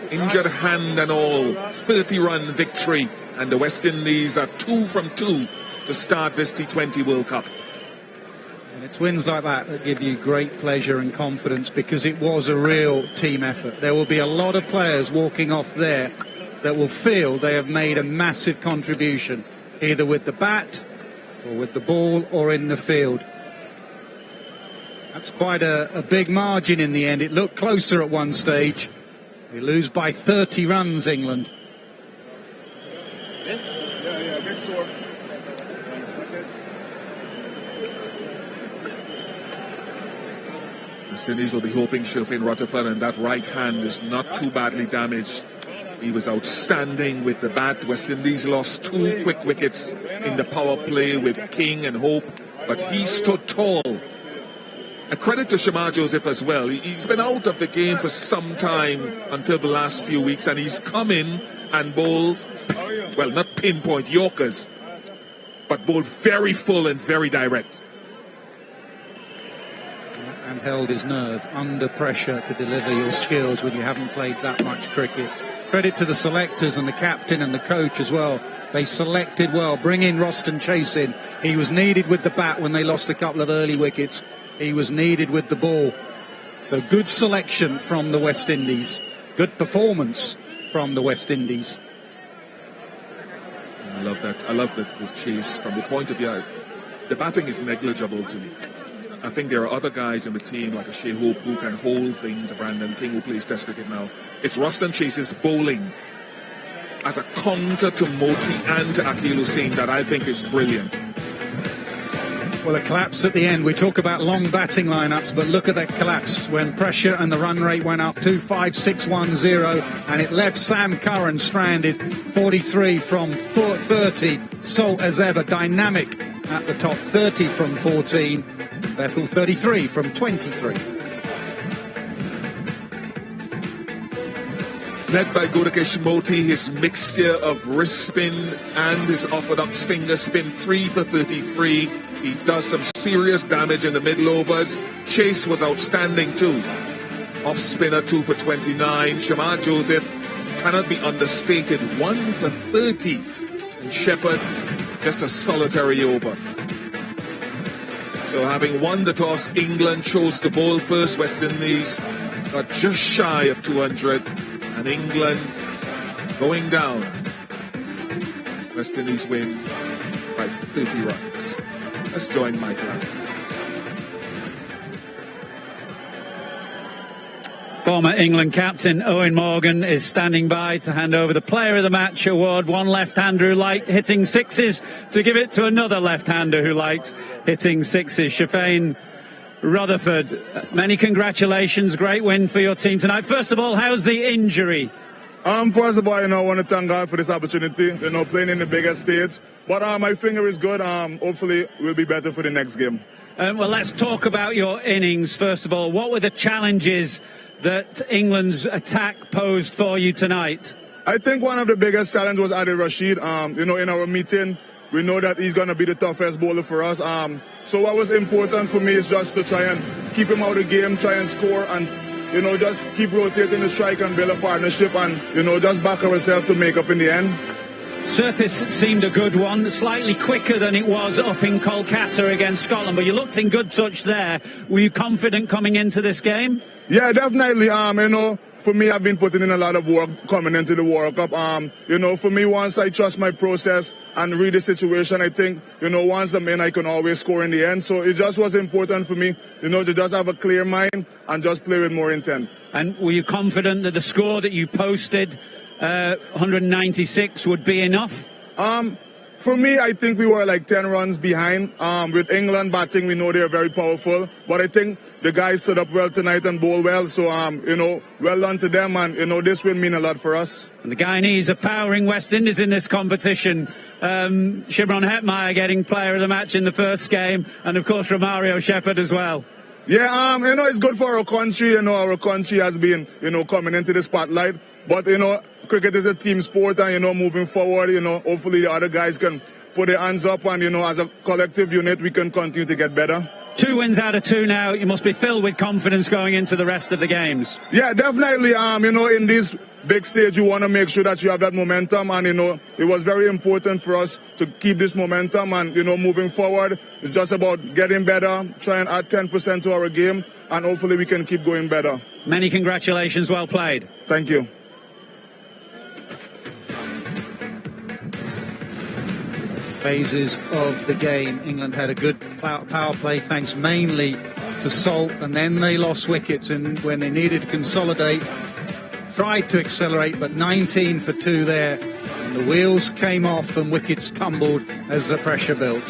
Injured hand and all, 30-run victory, and the West Indies are 2 from 2 to start this T20 World Cup. And it's wins like that give you great pleasure and confidence, because it was a real team effort. There will be a lot of players walking off there that will feel they have made a massive contribution, either with the bat or with the ball or in the field. That's quite a big margin in the end. It looked closer at one stage. We lose by 30 runs, England. Yeah, big sore. The Indies will be hoping Shafin Rutherford and that right hand is not too badly damaged. He was outstanding with the bat. West Indies lost 2 quick wickets in the power play with King and Hope, but he stood tall. A credit to Shamar Joseph as well. He's been out of the game for some time until the last few weeks, and he's come in and bowled, well, not pinpoint Yorkers, but bowled very full and very direct. And held his nerve under pressure to deliver your skills when you haven't played that much cricket. Credit to the selectors and the captain and the coach as well. They selected well. Bring in Roston Chase in. He was needed with the bat when they lost a couple of early wickets. He was needed with the ball. So good selection from the West Indies. Good performance from the West Indies. I love that. I love the chase from the point of view. The batting is negligible to me. I think there are other guys in the team like a Shea Hope who can hold things, Brandon King who plays Test cricket now. It's Roston Chase's bowling as a counter to Moti and to Akil Hussain that I think is brilliant. Well, a collapse at the end. We talk about long batting lineups, but look at that collapse when pressure and the run rate went up 2-5-6-1-0, and it left Sam Curran stranded. 43 from 30. Salt as ever, dynamic at the top. 30 from 14. Bethel 33 from 23. Led by Gudakesh Moti, his mixture of wrist spin and his orthodox finger spin, 3 for 33. He does some serious damage in the middle overs. Chase was outstanding too. Off spinner 2 for 29. Shamar Joseph cannot be understated, 1 for 30. And Shepherd just a solitary over. So having won the toss, England chose to bowl first. West Indies got just shy of 200. And England going down. West Indies win by 30 runs. Let's join Michael. Former England captain Owen Morgan is standing by to hand over the Player of the Match award. One left-hander who liked hitting sixes to give it to another left-hander who liked hitting sixes. Shafin Rutherford, many congratulations. Great win for your team tonight. First of all, how's the injury? First of all, I want to thank God for this opportunity, playing in the biggest stage. But my finger is good. Hopefully, we'll be better for the next game. Well, let's talk about your innings. First of all, what were the challenges that England's attack posed for you tonight? I think one of the biggest challenges was Adil Rashid. In our meeting, we know that he's going to be the toughest bowler for us. So what was important for me is just to try and keep him out of the game, try and score, and, just keep rotating the strike and build a partnership and, just back ourselves to make up in the end. Surface seemed a good one, slightly quicker than it was up in Kolkata against Scotland, but you looked in good touch there. Were you confident coming into this game? Yeah, definitely. for me, I've been putting in a lot of work coming into the World Cup. For me, once I trust my process and read the situation, I think, once I'm in, I can always score in the end. So it just was important for me, to just have a clear mind and just play with more intent. And were you confident that the score that you posted, 196, would be enough? For me, I think we were like 10 runs behind. With England batting, we know they're very powerful. But I think the guys stood up well tonight and bowled well. So, well done to them. And, this will mean a lot for us. And the Guyanese are powering West Indies in this competition. Shimron Hetmeyer getting player of the match in the first game. And, of course, Romario Shepherd as well. Yeah, it's good for our country. Our country has been, coming into the spotlight. But, cricket is a team sport and, moving forward, hopefully the other guys can put their hands up and, as a collective unit, we can continue to get better. 2 wins out of 2 now. You must be filled with confidence going into the rest of the games. Yeah, definitely. In this big stage, you want to make sure that you have that momentum. And, it was very important for us to keep this momentum and, moving forward. It's just about getting better, try and add 10% to our game, and hopefully we can keep going better. Many congratulations. Well played. Thank you. Phases of the game. England had a good power play thanks mainly to Salt, and then they lost wickets, and when they needed to consolidate, tried to accelerate, but 19 for 2 there, and the wheels came off and wickets tumbled as the pressure built.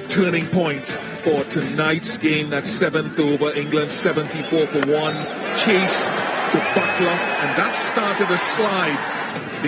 Turning point for tonight's game, that 7th over, England 74 for 1, chase to Butler, and that started a slide